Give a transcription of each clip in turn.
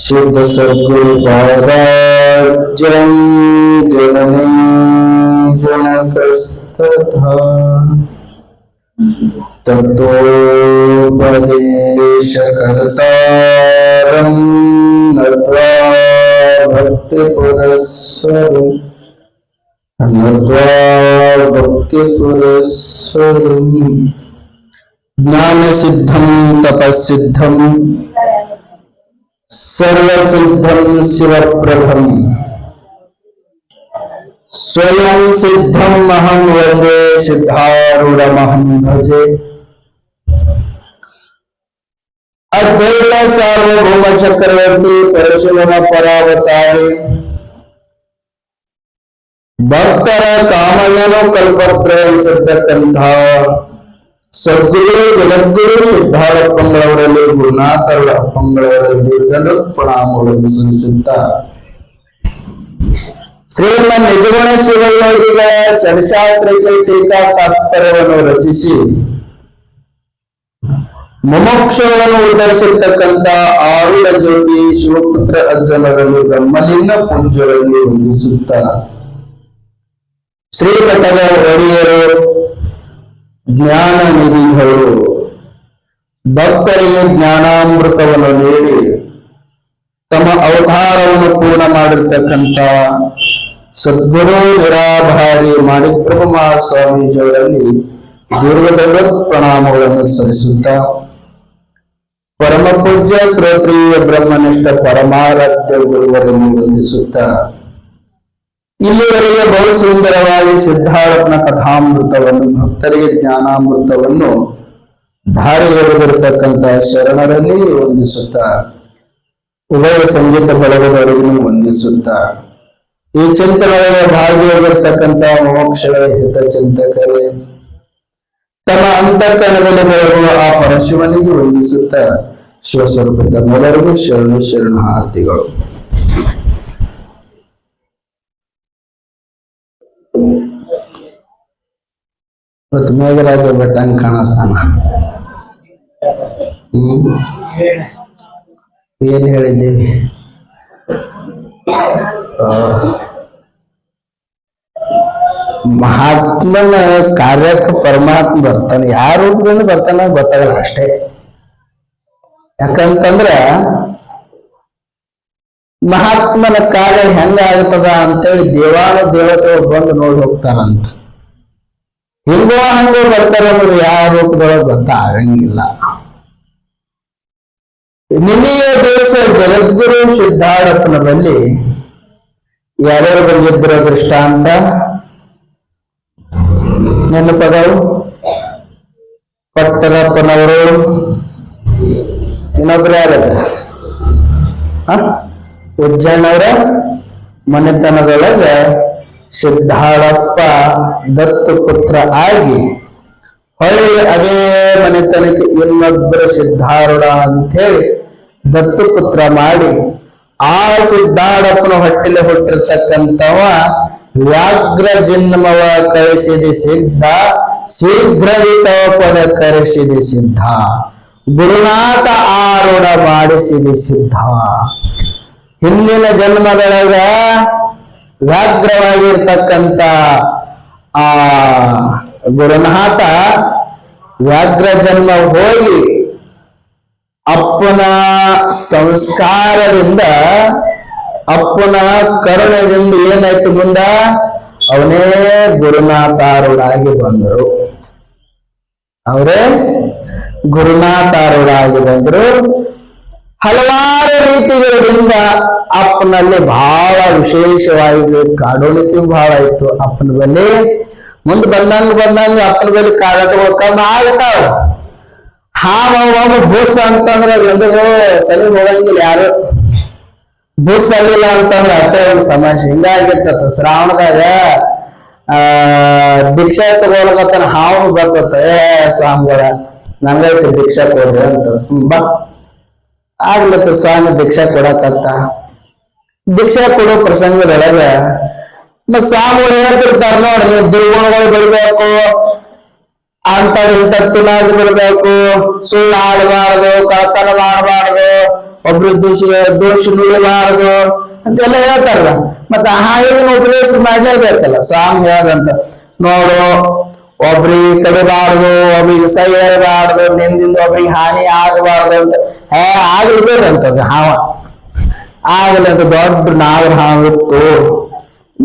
सिद्ध सद्गुरु पादाज्यं जननी जनकस्तथा तत्त्वोपदेशकर्तारं नत्वा भक्तिपुरस्सरं ज्ञानसिद्धं तपस्सिद्धं सर्वसिद्धं शिवप्रभं स्वयं सिद्धं अहं वन्दे सिद्धारूढमहं भजे। अद्वैत सार्वभौम चक्रवर्ती परशुराम परावतारे ಭಕ್ತರ ಕಾಮಧೇನು ಕಲ್ಪತ್ರಯಿಸತಕ್ಕಂಥ ಸದ್ಗುರು ಜಗದ್ಗುರು ಸಿದ್ಧಾರಪ್ಪಂಗಳವರಲ್ಲಿ ಗುರುನಾಥರ ಅಪ್ಪಂಗಳವರಲ್ಲಿ ದೀರ್ಘ ಪ್ರಣಾಮಗಳನ್ನು ಸಲ್ಲಿಸುತ್ತ ಶ್ರೀಮನ್ ನಿಜಗುಣ ಶಿವಯೋಗಿಗಳ ಷಡ್ಶಾಸ್ತ್ರಕ್ಕೆ ಟೀಕಾ ತಾತ್ಪರ್ಯವನ್ನು ರಚಿಸಿ ಮುಮೋಕ್ಷವನ್ನು ಉದ್ಧರಿಸಿರ್ತಕ್ಕಂಥ ಆರುಢ ಜ್ಯೋತಿ ಶಿವಪುತ್ರ ಅರ್ಜುನರಲ್ಲಿ ಬ್ರಹ್ಮಲಿಂಗ ಪೂಜ್ಯರಲ್ಲಿ ವಂದಿಸುತ್ತ ಶ್ರೀಮಠದ ಒಡೆಯರು ಜ್ಞಾನ ನಿಧಿಗಳು ಭಕ್ತರಿಗೆ ಜ್ಞಾನಾಮೃತವನ್ನು ನೀಡಿ ತಮ್ಮ ಅವತಾರವನ್ನು ಪೂರ್ಣ ಮಾಡಿರ್ತಕ್ಕಂಥ ಸದ್ಗುರು ನಿರಾಭಾರಿ ಮಾಣಿಕ್ಯಪ್ರಭು ಮಹಾಸ್ವಾಮೀಜಿಯವರಲ್ಲಿ ದೀರ್ಘದಂಡ ಪ್ರಣಾಮಗಳನ್ನು ಸಲ್ಲಿಸುತ್ತ ಪರಮ ಪೂಜ್ಯ ಶ್ರೋತ್ರೀಯ ಬ್ರಹ್ಮನಿಷ್ಠ ಪರಮಾರಾಧ್ಯ ಗುರುವರನ್ನು ವಂದಿಸುತ್ತ ಇಲ್ಲಿವರೆಗೆ ಬಹು ಸುಂದರವಾಗಿ ಸಿದ್ಧಾರತ್ನ ಕಥಾಮೃತವನ್ನು ಭಕ್ತರಿಗೆ ಜ್ಞಾನಾಮೃತವನ್ನು ಧಾರೆ ಎಳೆದಿರತಕ್ಕಂಥ ಶರಣರಲ್ಲಿ ವಂದಿಸುತ್ತ ಉಭಯ ಸಂಗೀತ ಬಳಗದವರಿಗೂ ವಂದಿಸುತ್ತ ಈ ಚಿಂತನೆಯ ಭಾಗಿಯಾಗಿರ್ತಕ್ಕಂಥ ಮೋಕ್ಷಗಳ ಹಿತಚಿಂತಕರೇ ತಮ್ಮ ಅಂತಃಕರಣದಲ್ಲಿ ಬರುವ ಆ ಪರಶಿವನಿಗೆ ವಂದಿಸುತ್ತ ಶಿವಸ್ವರೂಪ ತಮ್ಮೆಲ್ಲರಿಗೂ ಶರಣು ಶರಣಾರ್ಥಿಗಳು. ಇವತ್ತು ಮೇಘರಾಜ ಬೆಟ್ಟಂಗ್ ಕಾಣಿಸ್ತಾನ. ಏನ್ ಹೇಳಿದ್ದೀವಿ? ಮಹಾತ್ಮನ ಕಾರ್ಯಕ್ಕೆ ಪರಮಾತ್ಮ ಬರ್ತಾನೆ. ಯಾವ ರೂಪದಿಂದ ಬರ್ತಾನ ಗೊತ್ತಾಗಲ್ಲ ಅಷ್ಟೇ. ಯಾಕಂತಂದ್ರ ಮಹಾತ್ಮನ ಕಾರ್ಯ ಹೆಂಗ ಆಗ್ತದ ಅಂತೇಳಿ ದೇವಾನು ದೇವತೆಗಳು ಬಂದು ನೋಡಿ ಹೋಗ್ತಾರಂತ. ಹಿಂಗೋ ಹಂಗೋ ಬರ್ತಾರ ಅನ್ನೋದು ಯಾವ ರೂಪದೊಳಗೆ ಗೊತ್ತಾಗಂಗಿಲ್ಲ. ನಿನ್ನೆಯ ದಿವಸ ಜಗದ್ಗುರು ಸಿದ್ಧಾರಪ್ಪನದಲ್ಲಿ ಯಾರ್ಯಾರು ಬಂದಿದ್ರ ದೃಷ್ಟಾಂತ ನೆನಪದವು? ಪಟ್ಟದಪ್ಪನವರು, ಇನ್ನೊಬ್ರು ಯಾರಿದ್ರ? ಉಜ್ಜಣ್ಣವರ ಮನೆತನದೊಳಗ ಸಿದ್ಧಾರಪ್ಪ ದತ್ತು ಪುತ್ರ ಆಗಿ ಹೊಳ್ಳಿ ಅದೇ ಮನೆತನಕ್ಕೆ ಇನ್ನೊಬ್ಬರ ಸಿದ್ಧಾರೂಢ ಅಂತ ಹೇಳಿ ದತ್ತು ಪುತ್ರ ಮಾಡಿ ಆ ಸಿದ್ಧಾರಪ್ಪನ ಹೊಟ್ಟೆಲೆ ಹುಟ್ಟಿರ್ತಕ್ಕಂಥವ ವ್ಯಾಘ್ರ ಜನ್ಮವ ಕಳಿಸಿದೆ ಸಿದ್ಧ, ಶೀಘ್ರದಿ ತವ ಪದ ಕರೆಸಿದೆ ಸಿದ್ಧ, ಗುರುನಾಥ ಆರೂಢ ಮಾಡಿಸಿದೆ ಸಿದ್ಧ. ಹಿಂದಿನ ಜನ್ಮದೊಳಗ ವ್ಯಾಘ್ರವಾಗಿರ್ತಕ್ಕಂಥ ಆ ಗುರುನಾಥ ವ್ಯಾಘ್ರ ಜನ್ಮ ಹೋಗಿ ಅಪ್ಪನ ಸಂಸ್ಕಾರದಿಂದ ಅಪ್ಪನ ಕರುಣದಿಂದ ಏನಾಯ್ತು ಮುಂದ ಅವನೇ ಗುರುನಾಥಾರೂಢಾಗಿ ಬಂದರು. ಅವರೇ ಗುರುನಾಥಾರೂಢಾಗಿ ಬಂದರು. ಹಲವಾರು ರೀತಿಗಳಿಂದ ಅಪ್ಪನಲ್ಲಿ ಬಹಳ ವಿಶೇಷವಾಗಿ ಕಾಡೋಣಿಕೆ ಬಹಳ ಇತ್ತು. ಅಪ್ಪನ ಬಳಿ ಮುಂದೆ ಬಂದಂಗ ಅಪ್ಪನ ಬಳಿ ಕಾಡಾಟಗಳು ಕಮ್ಮಿ ಆಗ್ತಾವ. ಹಾವ ಬುಸ್ ಅಂತಂದ್ರೆ ಎಂದಿಗೂ ಸಲಿ ಹೋಗಂಗಿಲ್ಲ. ಯಾರು ಬುಸ್ ಸಲಿಲ್ಲ ಅಂತಂದ್ರೆ ಅಷ್ಟೇ ಒಂದು ಸಮಸ್ಯೆ ಹಿಂಗಾಗಿರ್ತದ. ಶ್ರಾವಣದಾಗ ಭಿಕ್ಷಾ ತಗೊಳಕತ್ತಾನ ಹಾವು ಬರ್ತತ, ಸ್ವಾಮಿಗಳ ನಂಗೈತಿ ಭಿಕ್ಷಾ ಕೊಡ್ರಿ ಅಂತ. ಬಾ ಆಗ್ಲತ್ತ ಸ್ವಾಮಿ ಭಿಕ್ಷಾ ಕೊಡಕತ್ತ. ಭಿಕ್ಷಾ ಕೊಡೋ ಪ್ರಸಂಗದೊಳಗ ಮತ್ ಸ್ವಾಮಿಗಳು ಹೇಳ್ತಿರ್ತಾರ ನೋಡಿ, ನೀವು ದುರ್ಗುಣಗಳು ಬಿಡ್ಬೇಕು, ಅಂತ ಇಂಥ ತಿನ್ನಾದ್ರು ಬಿಡ್ಬೇಕು, ಸುಳ್ಳು ಆಡಬಾರ್ದು, ಕಳತನ ಮಾಡಬಾರ್ದು, ಒಬ್ರು ದೋಷ ನುಡಿಬಾರ್ದು ಅಂತೆಲ್ಲ ಹೇಳ್ತಾರಲ್ಲ. ಮತ್ತ ಹಾಗೆ ಉಪದೇಶ ಮಾಡ್ಲೇಬೇಕಲ್ಲ. ಸ್ವಾಮಿ ಹೇಳದಂತ ನೋಡು, ಒಬ್ರಿಗೆ ಕಡಿಬಾರ್ದು, ಒಬ್ರಿಗೆ ಸೈ ಇರಬಾರ್ದು, ನಿಂದಿಂದ ಒಬ್ರಿಗೆ ಹಾನಿ ಆಗಬಾರ್ದು ಅಂತ ಆಗ್ಲಿಬೇಕಂತದ್ದು. ಆಗಲಿ ಅಂತ ದೊಡ್ಡ ನಾಗರ ಹಾವಿತ್ತು,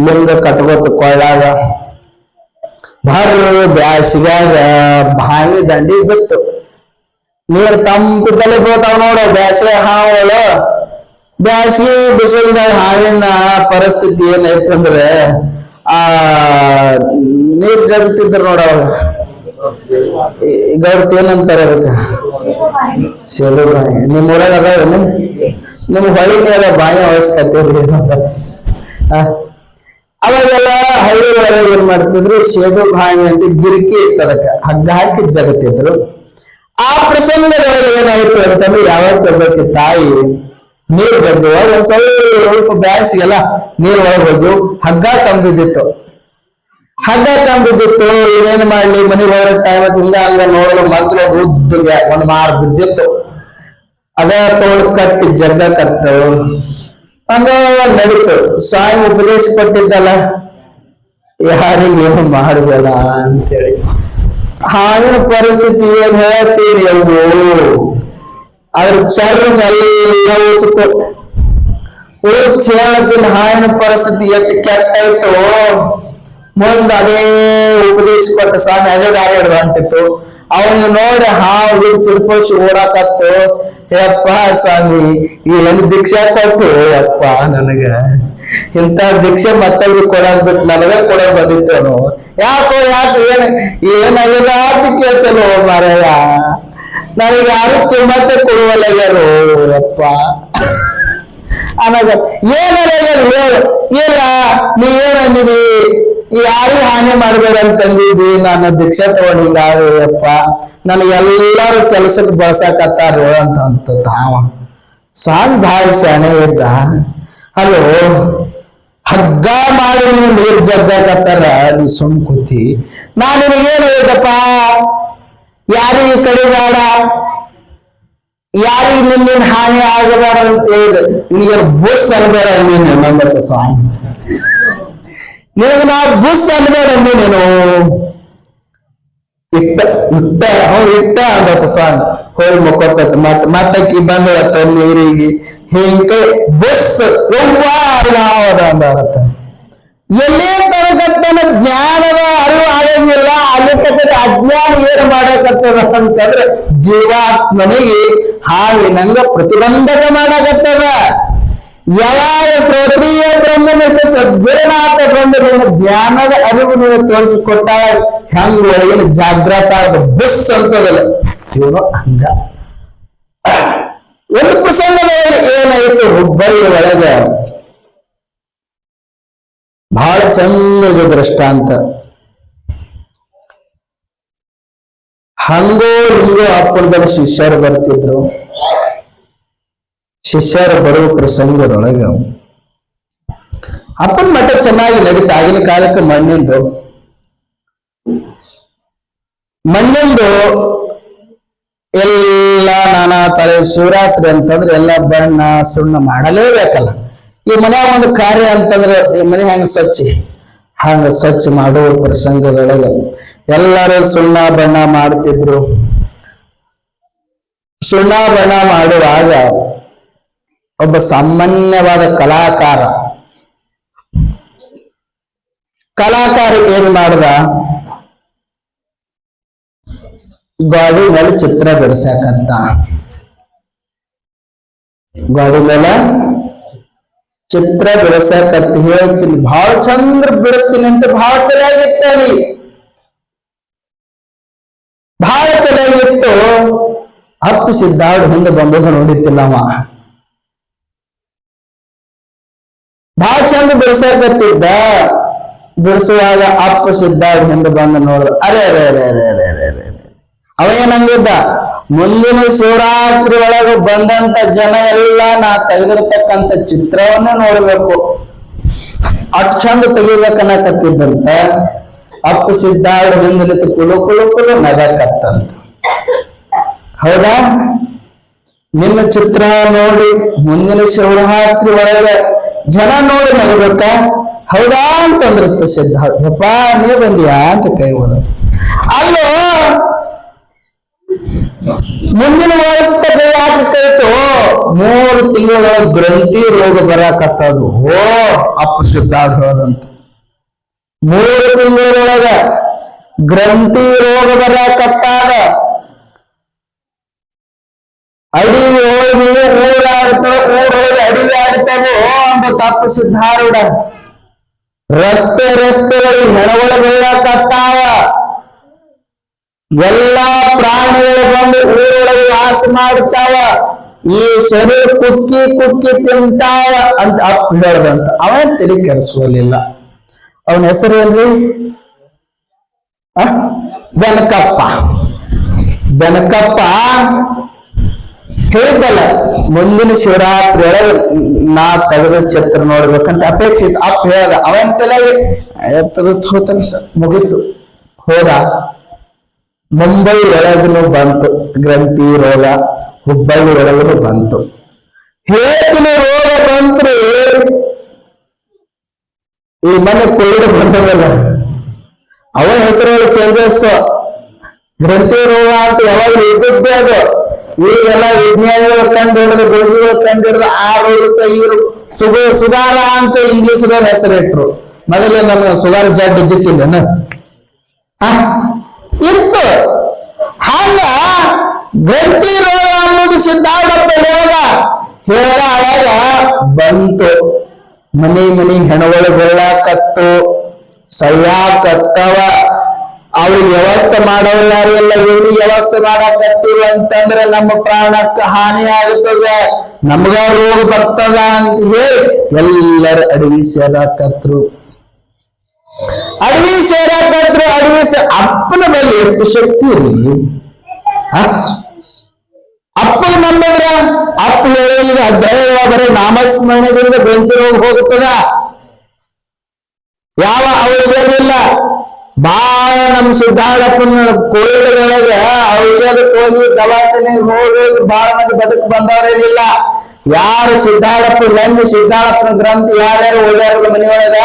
ಲಿಂಗ ಕಟ್ಕೊತ ಕೊಳ್ಳಾಗ ಭರ್ ಬ್ಯಾಸಿಗ್ಯಾಗ ಬಾವಿ ದಂಡಿ ಬಿತ್ತು. ನೀರ್ ತಂಪಿದ್ದಲ್ಲಿ ಬೀಳ್ತಾವ ನೋಡು ಬ್ಯಾಸಿಗೆ ಹಾವುಗಳು. ಬ್ಯಾಸಿಗೆ ಬಿಸಿಲ್ದಾಗ ಹಾವಿನ ಪರಿಸ್ಥಿತಿ ಏನೈತಂದ್ರೆ ನೀರ್ ಜಗತ್ತಿದ್ರು ನೋಡ ಅವಾಗ ಗೌಡ್ತಿ ಏನಂತಾರ ಅದಕ್ಕೆ, ಸೆಲು ಬಾಯಿ. ನಿಮ್ ಊರಾಗ ಅದಾವೇನು? ನಿಮ್ ಹೊಳಿನೇ ಅದ ಬಾಯಿ ಅವಶ್ಯಕತೆ ಅವಾಗೆಲ್ಲ ಹಳ್ಳಿ ಒಳಗೆ ಏನ್ ಮಾಡ್ತಿದ್ರು, ಸೇದು ಬಾವಿ ಅಂತ ಗಿರಿಕಿ ಇತ್ತು, ಅದಕ್ಕೆ ಹಗ್ಗ ಹಾಕಿ ಜಗತ್ತಿದ್ರು. ಆ ಪ್ರಸಂಗದೊಳಗೆ ಏನಾಯ್ತು ಅಂತಂದ್ರೆ, ಯಾವಾಗ ಬರ್ಬೇಕು ತಾಯಿ ನೀರ್ ಜಗ್ಗುವ ಒಂದ್ ಸ್ವಲ್ಪ ಬ್ಯಾಸಿಗೆಲ್ಲ ನೀರ್ ಒಳಗೆ ಹೋಗಿ ಹಗ್ಗ ತಂಬಿದ್ದಿತ್ತು. ಇದೇನ್ ಮಾಡ್ಲಿ, ಮನೆಗೆ ಹೋಗೋ ಟೈಮ್ ಹಿಂಗ ಹಂಗ ನೋಡಲು ಮಕ್ಳು ಉದ್ದ ಒಂದ್ ಮಾರ್ ಬಿದ್ದಿತ್ತು. ಅದ ತೋಡ್ ಕಟ್ಟಿ ಜಗ್ಗ ಕಟ್ಟು ಹಂಗ ನಡೀತು. ಸ್ವಾಮಿ ಉಪದೇಶ ಕೊಟ್ಟಿದ್ದಲ್ಲ, ಯಾರಿಗೆ ಏನು ಮಾಡಬೇಡ ಅಂತೇಳಿ. ಹಾವಿನ ಪರಿಸ್ಥಿತಿ ಏನ್ ಹೇಳ್ತೀರಿ, ಅವರು ಅದ್ರ ಚರ್ಮ ಎಲ್ಲ ಉಚಿತು ಹೇಳತ್ತಿನ ಹಾವಿನ ಪರಿಸ್ಥಿತಿ ಎಷ್ಟು ಕೆಟ್ಟಾಯ್ತು. ಮುಂದ ಅದೇ ಉಪದೇಶ ಕೊಟ್ಟ ಸ್ವಾಮಿ ಅದೇ ದಾರಿ ಹಿಡ್ದು ಹೊಂಟಿತ್ತು. ಅವನು ನೋಡಿ ಹಾವು ತಿಳ್ಕೋಸಿ ಓಡಾಕತ್ತು. ಯಪ್ಪ ಸ್ವಾಮಿ, ಏನು ಭಿಕ್ಷೆ ಕೊಟ್ಟು ಯಪ್ಪ ನನಗ ಇಂಥ ಭಿಕ್ಷೆ ಮತ್ತೊಬ್ರು ಕೊಡೋದ್ ಬಿಟ್ಟು ನನಗ ಕೊಡೋದ್ ಬಂದಿತ್ತೇನು, ಯಾಕೆ ಏನಾಗಿದೆ ಅಂತ ಕೇಳ್ತೇನೋ ಮಾರಾಯ. ನನಗೆ ಯಾರು ಕಿಮ್ಮತ್ತೆ ಕೊಡುವಲ್ಲಾಗ್ಯಾರು ಯಪ್ಪ ಆಮೇಲೆ ಏನಾರ ಹೇಳು, ಇಲ್ಲ ನೀ ಏನಂದಿದಿ, ಯಾರಿಗೂ ಹಾನಿ ಮಾಡ್ಬೇಡ ಅಂತಂದಿದ್ದಿ, ನಾನು ಭಿಕ್ಷೆ ತಗೊಂಡಿಲ್ಲ ಯಪ್ಪ, ನನಗೆಲ್ಲರೂ ಕೆಲಸಕ್ಕೆ ಬಳಸಾಕತ್ತಾರ ಅಂತ ತಾವ. ಸ್ವಾಮಿ ಭಾಳ ಶಾಣೆ ಇದ್ದ. ಹಲೋ, ಹಗ್ಗ ಮಾಡಿ ನೀವು ನೀರ್ ಜಗ್ಗಾಕತ್ತಾರ, ನೀ ಸುಮ್ ಕೂತಿ. ನಾನು ನಿನಗೇನು ಹೇಳಿದಪ್ಪ, ಯಾರಿಗೆ ಕಡಿಬೇಡ, ಯಾರಿಗೆ ನಿನ್ನ ಹಾನಿ ಆಗಬಾರ್ದು ಅಂತ ಹೇಳಿದೆ. ನಿನಗೆ ಬುಸ್ ಅನ್ಬೇಡ ನೀನು ನಂಬತ್ತ ಸ್ವಾಮಿ, ನಿನಗೆ ನಾ ಬುಸ್ ಅನ್ಬೇಡ ನೀನು ಇಟ್ಟ ಅಂದತ್ತ ಸ್ವಾಮಿ. ಹೋಗಿ ಮುಕ್ಕೋತ ಮತ್ತಕ್ಕಿ ಬಂದತ್ತ ನೀರಿಗೆ ಹಿಂಗ ಬುಸ್ ಅಂದತ್ತ. ಎಲ್ಲೇ ತನಕತ್ತನ ಜ್ಞಾನದ ಅರಿವು ಆಗಂಗಿಲ್ಲ, ಅಲ್ಲಿ ತಕ್ಕ ಅಜ್ಞಾನ ಏನ್ ಮಾಡಕತ್ತದ ಅಂತಂದ್ರೆ ಜೀವಾತ್ಮನಿಗೆ ಹಾವಿನಂಗ ಪ್ರತಿಬಂಧಕ ಮಾಡಕತ್ತದ. ಯಾವಾಗ ಶ್ರೋತ್ರಿಯ ಬ್ರಹ್ಮನಿಂದ ಸದ್ಗುರುನಾಥ ಬ್ರಹ್ಮನಿಂದ ಜ್ಞಾನದ ಅರಿವು ನೀವು ತೋರಿಸಿಕೊಟ್ಟಾಗ ಹೆಂಗ ಒಳಗಿನ ಜಾಗ್ರತ ಬುಸ್ ಅಂತದಲ್ಲ, ಇವನು ಹಂಗ. ಒಂದು ಪ್ರಸಂಗದಲ್ಲಿ ಏನಾಯಿತು, ಹುಬ್ಬಳ್ಳಿ ಒಳಗ ಬಹಳ ಚಂದದ ದೃಷ್ಟಾಂತ. ಹಂಗೋ ಹಿಂಗೋ ಅಪ್ಪನ ಶಿಷ್ಯರು ಬರ್ತಿದ್ರು. ಶಿಷ್ಯರು ಬರುವ ಪ್ರಸಂಗದೊಳಗ ಅಪ್ಪನ ಮಠ ಚೆನ್ನಾಗಿ ನಡೀತ. ಆಗಿನ ಕಾಲಕ್ಕೆ ಮಣ್ಣಿಂದು ಎಲ್ಲ ನಾನಾ ತರ. ಶಿವರಾತ್ರಿ ಅಂತಂದ್ರೆ ಎಲ್ಲ ಬಣ್ಣ ಸುಣ್ಣ ಮಾಡಲೇಬೇಕಲ್ಲ. ಈ ಮನ್ಯಾಗ ಒಂದು ಕಾರ್ಯ ಅಂತಂದ್ರೆ ಈ ಮನೆ ಹೆಂಗ ಸ್ವಚ್ಛ ಮಾಡುವ ಪ್ರಸಂಗದೊಳಗ ಎಲ್ಲರೂ ಸುಣ್ಣ ಬಣ್ಣ ಮಾಡ್ತಿದ್ರು. ಸುಣ್ಣ ಬಣ್ಣ ಮಾಡುವಾಗ ಒಬ್ಬ ಸಾಮಾನ್ಯವಾದ ಕಲಾಕಾರ ಏನ್ ಮಾಡ್ದ, ಗಾಡಿ ಮೇಲೆ ಚಿತ್ರ ಬಿಡಿಸಾಕಂತ. ಗಾಡಿ ಮೇಲೆ ಚಿತ್ರ ಬಿಡಿಸಾಕಂತ ಹೇಳ್ತೀನಿ, ಬಹಳ ಚಂದ್ರ ಬಿಡಿಸ್ತೀನಿ ಅಂತ ಬಹಳ ತಲೆಯಾಗಿತ್ತು. ಅಪ್ಪು ಸಿದ್ದಾಡು ಹಿಂದೆ ಬಂದು ನೋಡಿತ್ತಿಲ್ಲ ಅವ. ಬಹಳ ಚಂದ ಬಿಡಿಸಾಕತ್ತಿದ್ದ. ಬಿಡಿಸುವಾಗ ಅಪ್ಪು ಸಿದ್ದಾಡು ಹಿಂದೆ ಬಂದು ನೋಡ್ದ. ಅರೆ ಅರೆ ಅರೆ ಅರೆ ಅರೆ ಅರೆ ಅರೆ ಅವ ಏನಂಗಿದ್ದ, ಮುಂದಿನ ಶಿವರಾತ್ರಿ ಒಳಗೆ ಬಂದಂತ ಜನ ಎಲ್ಲ ನಾ ತೆಗೆದಿರ್ತಕ್ಕಂಥ ಚಿತ್ರವನ್ನ ನೋಡ್ಬೇಕು. ಅಟ್ ಚಂದ ತೆಗಿಬೇಕನ್ನಕತ್ತಿದ್ದಂತ ಅಪ್ಪು ಸಿದ್ದಾರ್ಡ್ ಹಿಂದೆ ನಿಂತು ಕುಲು ಕುಲು ಕುಲು ನಗಕತ್ತಂತ. ಹೌದಾ? ನಿನ್ನ ಚಿತ್ರ ನೋಡಿ ಮುಂದಿನ ಶಿವರಾತ್ರಿ ಒಳಗೆ ಜನ ನೋಡಿ ನಗಬೇಕ? ಹೌದಾ ಅಂತಂದ್ರತ್ತ ಸಿದ್ದಾರ್ಡ್. ಯಪ್ಪ ನೀ ಬಂದಿಯಾ ಅಂತ ಕೈ ಹೋದ. ಅಲ್ಲೋ ಮುಂದಿನ ವರ್ಷದಾಗ ಯಾಕೆ ಕೈತು? 3 ತಿಂಗಳ ಗ್ರಂಥಿ ರೋಗ ಬರಾಕತ್ತದು. ಓ ಅಪ್ಪ ಸಿದ್ದಾರ್ಡ್ ಹೋದಂತ 3 ತಿಂಗಳೊಳಗ ಗ್ರಂಥಿ ರೋಗ ಬರಾಕತ್ತಾದ. ಅಡಿವಿ ಹೋಗಿ ಊರೊಳಗೆ ಅಡಿವಿ ಆಗ್ತಾವೋ ಅಂತ ತಪ್ಪು ಸಿದ್ದಾರೂಢ. ರಸ್ತೆಗಳಿಗೆ ಹೆಣಗಳು ಬೀಳಕತ್ತಾವ. ಎಲ್ಲಾ ಪ್ರಾಣಿಗಳು ಬಂದು ಊರೊಳಗೆ ವಾಸ ಮಾಡ್ತಾವ. ಈ ಶರೀರ ಕುಕ್ಕಿ ಕುಕ್ಕಿ ತಿಂತಾವ ಅಂತ ಅಪ್ಪ ಹೇಳ್ದಂತ. ಅವನ್ ತಲೆ ಕೆಡಿಸ್ಕೊಳ್ಳಿಲ್ಲ. ಅವನ ಹೆಸರು ಏನ್ರಿ? ಬೆನಕಪ್ಪ. ಬೆನಕಪ್ಪ ಹೇಳಿದ್ದಲ್ಲ, ಮುಂದಿನ ಶಿವರಾತ್ರಿ ಒಳಗೆ ನಾ ತೆಗೆದ ಚಿತ್ರ ನೋಡ್ಬೇಕಂತ ಅಪೇಕ್ಷೆ ಇತ್ತು. ಅಪ್ಪ ಹೇಳ್ದ. ಅವನ ತಲೆಗೆ ಹೋತಂತ ಮುಗಿತು. ಹೋದ. ಮುಂಬೈ ಒಳಗನು ಬಂತು ಗ್ರಂಥಿ ರೋಗ, ಹುಬ್ಬಳ್ಳಿ ಒಳಗನು ಬಂತು. ಹೇತಿನ ರೋಗ ಬಂತ್ರಿ. ಈ ಮನೆ ಕೋವಿಡ್ ಬಂದವಲ್ಲ, ಅವನ ಹೆಸರು ಚೇಂಜಸ್. ಗ್ರಂಥಿ ರೋಗ ಅಂತ ಯಾವಾಗ ಇದ್ದದ್ದೇ ಅದು. ಈಗೆಲ್ಲ ವಿಜ್ಞಾನಿಗಳು ಕಂಡು ಹಿಡಿದು ರೋಗಿಗಳು ಕಂಡು ಹಿಡಿದು ಆ ರೋಗಕ್ಕೆ ಇವರು ಸುಗಾರ ಅಂತ ಇಂಗ್ಲಿಷ್ದವ್ರ ಹೆಸರಿಟ್ರು. ಮೊದಲೇ ನಮ್ಮ ಸುಗಾರ ಜಡ್ ಇದ್ದಿತ್ತಿಲ್ಲ ಇತ್ತು. ಹಂಗ ಗ್ರಂಥಿ ರೋಗ ಅನ್ನೋದು ಸಿದ್ದಾರ್ಡಪ್ಪ ಹೇಳ ಅವಾಗ ಬಂತು. ಮನಿ ಹೆಣಗಳು ಬೀಳಾಕತ್ತು, ಸಯ್ಯಾಕತ್ತವ. ಅವ್ರಿಗೆ ವ್ಯವಸ್ಥೆ ಮಾಡೋಲ್ಲಾರು ಎಲ್ಲ ಇವ್ರಿಗೆ ವ್ಯವಸ್ಥೆ ಮಾಡಾಕತ್ತೀವಿ ಅಂತಂದ್ರೆ ನಮ್ಮ ಪ್ರಾಣಕ್ಕೆ ಹಾನಿ ಆಗುತ್ತದೆ, ನಮ್ಗ ರೋಗ ಬರ್ತದ ಅಂತ ಹೇಳಿ ಎಲ್ಲರ ಅಡವಿ ಸೇರಾಕತ್ರು. ಅಡವಿ ಅಪ್ಪನ ಬಳಿ ಎಷ್ಟು ಶಕ್ತಿ ಇರಲಿ. ಅಪ್ಪನ ನಂಬಿದ್ರ ಅಪ್ಪ ಹೇಳಿ ಈಗ ಅಧ್ಯಾಯ ಬರೀ ನಾಮಸ್ಮರಣೆಯಿಂದ ಗ್ರಂಥಿ ರೋಗ ಹೋಗುತ್ತದ. ಯಾವ ಔಷಧ ಇಲ್ಲ. ಬಾಳ ನಮ್ ಸಿದ್ದಾರ್ಡಪ್ಪನ ಕೋವಿಡ್ಗಳಿಗೆ ಔಷಧಕ್ಕೆ ಹೋಗಿ ದವಾಖಾನೆಗೆ ಹೋಗಿ ಬಾಳ ಮಂದಿ ಬದುಕು ಬಂದವರೇನಿಲ್ಲ. ಯಾರು ಸಿದ್ದಾರ್ಡಪ್ಪ ಸಿದ್ದಾರ್ಡಪ್ಪನ ಗ್ರಂಥಿ ಯಾರ್ಯಾರು ಹೋಗ್ಯಾರ ಮನೆಯೊಳಗ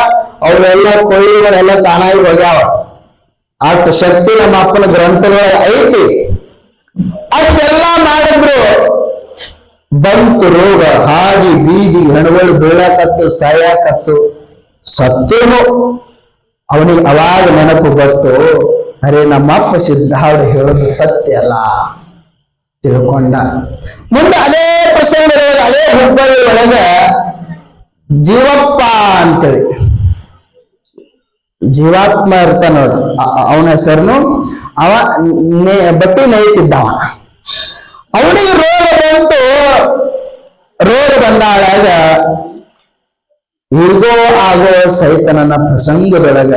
ಅವರೆಲ್ಲ ಕೋವಿಡ್ಗಳೆಲ್ಲ ತಾನಾಗಿ ಹೋಗ್ಯಾವ. ಅಷ್ಟು ಶಕ್ತಿ ನಮ್ಮ ಅಪ್ಪನ ಗ್ರಂಥದೊಳಗೆ ಐತಿ. ಅಷ್ಟೆಲ್ಲ ಮಾಡಿದ್ರು ಬಂತು ರೋಗ. ಹಾದಿ ಬೀದಿ ಹೆಣಗಳು ಬೀಳಾಕತ್ತು, ಸಾಯಾಕತ್ತು. ಸತ್ಯನು ಅವನಿಗೆ ಅವಾಗ ನೆನಪು ಬಂತು. ಅರೆ ನಮ್ಮಪ್ಪ ಸಿದ್ದಾರ್ಡ್ ಹೇಳೋದು ಸತ್ಯ ಅಲ್ಲ ತಿಳ್ಕೊಂಡ. ಮುಂದೆ ಅದೇ ಪ್ರಸಂಗ, ಅದೇ ಹುಬ್ಬಳ್ಳಿ ಒಳಗ ಜೀವಪ್ಪ ಅಂತೇಳಿ ಜೀವಾತ್ಮ ಇರ್ತ ನೋಡು. ಅವನ ಹೆಸರುನು ಅವ ಬಟ್ಟಿ ನೇಯ್ತಿದ್ದವ. ಅವನಿಗೆ ರೋಗ ಬಂತು. ರೋಗ ಬಂದಾಳಾಗ ಹೀಗೋ ಆಗೋ ಸೈತನನ ಪ್ರಸಂಗದೊಳಗ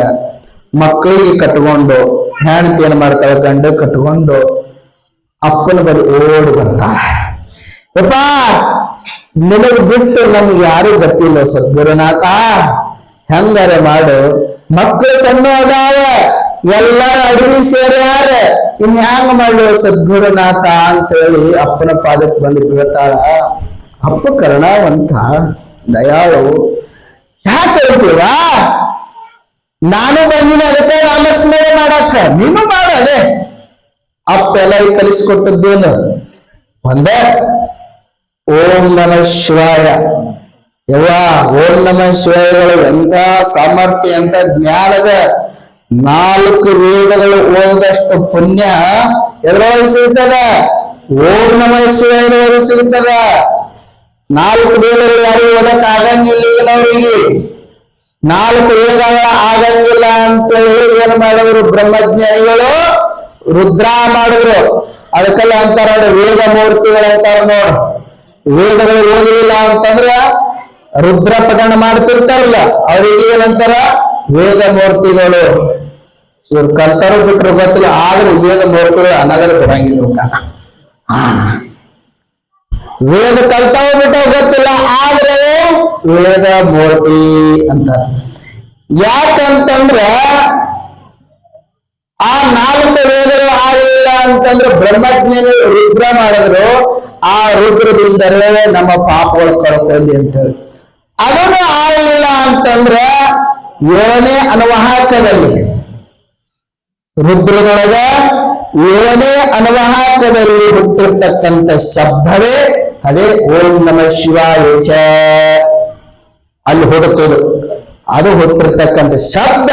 ಮಕ್ಕಳಿಗೆ ಕಟ್ಕೊಂಡು ಹೆಂಡತಿ ಏನ್ ಮಾಡ್ತಾಳ, ಗಂಡ ಕಟ್ಕೊಂಡು ಅಪ್ಪನ ಬಳಿ ಓಡಿ ಬರ್ತಾಳ. ಯಪ್ಪ ನಿನಗ್ ಬಿಟ್ಟು ನಮ್ಗೆ ಯಾರು ಗೊತ್ತಿಲ್ಲ ಸದ್ಗುರುನಾಥ, ಹೆಂಗಾರೆ ಮಾಡು. ಮಕ್ಕಳು ಸಣ್ಣ ಅದಾವ, ಎಲ್ಲ ಅಡವಿ ಸೇರ್ಯಾರ, ಇನ್ ಹ್ಯಾಂಗ ಮಾಡು ಸದ್ಗುರುನಾಥ ಅಂತೇಳಿ ಅಪ್ಪನ ಪಾದಕ್ಕೆ ಬಂದು ಬೀಳ್ತಾಳ. ಅಪ್ಪ ಕರುಣಾವಂತ, ದಯಾಳು. ಯಾಕೆ ಹೇಳ್ತೀವ? ನಾನು ಬಂದಿನ ಅದಕ್ಕೆ ನಾಮಸ್ಮರಣೆ ಮಾಡಾಕ, ನೀನು ಮಾಡ. ಅದೇ ಅಪ್ಪ ಎಲ್ಲರಿಗೂ ಕಲಿಸ್ಕೊಟ್ಟದ್ದೇನು ಒಂದೇ, ಓಂ ನಮ ಶಿವಾಯ. ಯವ್ವ ಓಂ ನಮ ಶಿವಾಯಗಳು ಎಂತ ಸಾಮರ್ಥ್ಯ, ಎಂತ ಜ್ಞಾನದ. 4 ವೇದಗಳು ಓದಷ್ಟು ಪುಣ್ಯ ಎದ್ರೊಳಗೆ ಸಿಗ್ತದ? ಓಂ ನಮ ಶಿವಾಯ ಸಿಗ್ತದ. 4 ವೇದಗಳು ಯಾರಿಗೂ ಓದಕ್ ಆಗಂಗಿಲ್ಲ. ಈಗಿನವರಿಗೆ 4 ವೇದಗಳ ಆಗಂಗಿಲ್ಲ ಅಂತೇಳಿ ಏನ್ ಮಾಡಿದ್ರು ಬ್ರಹ್ಮಜ್ಞಾನಿಗಳು? ರುದ್ರ ಮಾಡಿದ್ರು. ಅದಕ್ಕೆಲ್ಲ ಅಂತಾರ ನೋಡಿ, ವೇದ ಮೂರ್ತಿಗಳು ಅಂತಾರ ನೋಡು. ವೇದಗಳು ಓದಲಿಲ್ಲ ಅಂತಂದ್ರ ರುದ್ರ ಪಠಣ ಮಾಡ್ತಿರ್ತಾರಲ್ಲ, ಅವ್ರಿಗೆ ಏನಂತಾರ? ವೇದ ಮೂರ್ತಿಗಳು. ಇವ್ರು ಕಲ್ತಾರು ಬಿಟ್ರು ಗೊತ್ತಿಲ್ಲ, ಆದ್ರೆ ವೇದ ಮೂರ್ತಿಗಳು ಅನ್ನೋದ್ರ ಬರಂಗಿಲ್ಲ. ವೇದ ಕಲ್ತಾವ ಬಿಟ್ಟಾವ ಗೊತ್ತಿಲ್ಲ, ಆದ್ರೆ ವೇದ ಮೂರ್ತಿ ಅಂತ. ಯಾಕಂತಂದ್ರ ಆ 4 ವೇದಗಳು ಆಗಲಿಲ್ಲ ಅಂತಂದ್ರೆ ಬ್ರಹ್ಮಜ್ಞಾನ ರುದ್ರ ಮಾಡಿದ್ರು, ಆ ರುದ್ರದಿಂದಲೇ ನಮ್ಮ ಪಾಪಗಳು ಕಳ್ಕೊಂಡಿ ಅಂತೇಳಿ. ಅದನ್ನು ಆಗಲಿಲ್ಲ ಅಂತಂದ್ರ 7ನೇ ಅನುವಾಹಕದಲ್ಲಿ, ರುದ್ರದೊಳಗ 7ನೇ ಅನುವಾಹಕದಲ್ಲಿ ಹುಟ್ಟಿರ್ತಕ್ಕಂಥ ಶಬ್ದವೇ ಅದೇ ಓಂ ನಮಃ ಶಿವಾಯ ಚ. ಅಲ್ಲಿ ಹುಡುತ್ತದು, ಅದು ಹುಟ್ಟಿರ್ತಕ್ಕಂಥ ಶಬ್ದ.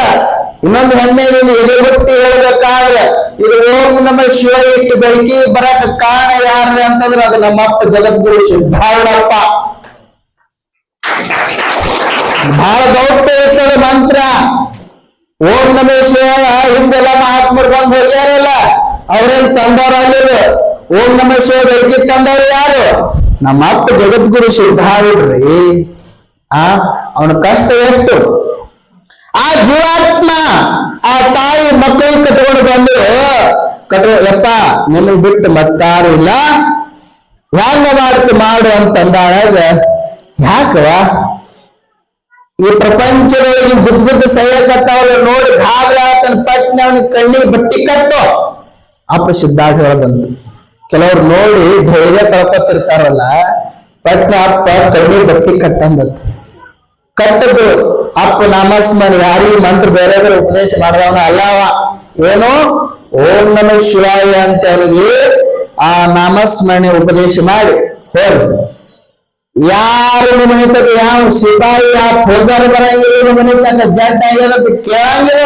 ಇನ್ನೊಂದು ಹೆಮ್ಮೆಯಲ್ಲಿ ಎದೆ ಹುಟ್ಟಿ ಹೇಳ್ಬೇಕಾದ್ರೆ ಇದು ಓಂ ನಮಃ ಶಿವಾಯ ಇಷ್ಟು ಬೆಳಕಿ ಬರಕ ಕಾರಣ ಯಾರು ಅಂತಂದ್ರೆ ಅದು ನಮ್ಮಪ್ಪ ಜಗದ್ಗುರು ಸಿದ್ಧಾರೂಢಪ್ಪ. ಬಹಳ ಗೌಪ್ಯ ಇರ್ತದೆ ಮಂತ್ರ. ಓಂ ನಮಃ ಶಿವಾಯ ಹಿಂದೆಲ್ಲ ಮಹಾತ್ಮರು ಬಂದು ಹೋಗ್ಯಾರಲ್ಲ, ಅವ್ರೇನ್ ತಂದವ್ರು ಅಲ್ಲಿರು. ಓಂ ನಮಃ ಶಿವ ಬೆಳಕಿ ತಂದವ್ರು ಯಾರು? ನಮ್ಮ ಅಪ್ಪ ಜಗದ್ಗುರು ಸಿದ್ಧಾರೂಢ್ರಿ. ಅವನ ಕಷ್ಟ ಎಷ್ಟು? ಆ ಜೀವಾತ್ಮ ಆ ತಾಯಿ ಮಕ್ಕಳಿಗೆ ಕಟ್ಕೊಂಡು ಬಂದು ಯಪ್ಪ ನಿನಗ್ ಬಿಟ್ಟು ಮತ್ತಾರು ಇಲ್ಲ, ಹೆಂಗ ಮಾಡ್ತಿ ಮಾಡು ಅಂತಂದಾಗ, ಯಾಕವ ಈ ಪ್ರಪಂಚದೊಳಗೆ ಬುದ್ಧ ಸಹ್ಯಕತ್ತವ್ರ ನೋಡಿ ಗಾಬರಿ ಆತನ ಪಟ್ನೆ ಅವನಿಗೆ ಕಣ್ಣಿಗೆ ಬಟ್ಟಿ ಕಟ್ಟು. ಅಪ್ಪ ಸಿದ್ಧಾರೂಢ ಬಂತು. ಕೆಲವ್ರು ನೋಡಿ ಧೈರ್ಯ ಕಳ್ಕೊತಿರ್ತಾರಲ್ಲ, ಪಟ್ನೆ ಅಪ್ಪ ಕಣ್ಣಿಗೆ ಬಟ್ಟಿ ಕಟ್ಟಂದತ್ತು. ಕಟ್ಟದು ಅಪ್ಪ ನಾಮಸ್ಮರಣೆ ಯಾರಿಗೆ ಮಂತ್ರ ಬೇರೆ ಬೇರೆ ಉಪದೇಶ ಮಾಡಿದವನ ಅಲ್ಲವ. ಏನು ಓಂ ನಮಃ ಶಿವಾಯ ಅಂತ ಅವನಿಗೆ ಆ ನಾಮಸ್ಮರಣೆ ಉಪದೇಶ ಮಾಡಿ ಹೋರಿ. ಯಾರು ನಿಮ್ಮ ಮನೆತಕ್ಕ ಯಾವ ಸಿಪಾಯಿ ಯಾವ ಪೂಜಾರಿ ಬರಂಗಿಲ್ಲ, ನಿಮ್ಮ ಮನೆತಕ್ಕ ಜಡ್ ಆಗ್ಯದಂತ ಕೇಳಂಗಿಲ್ಲ.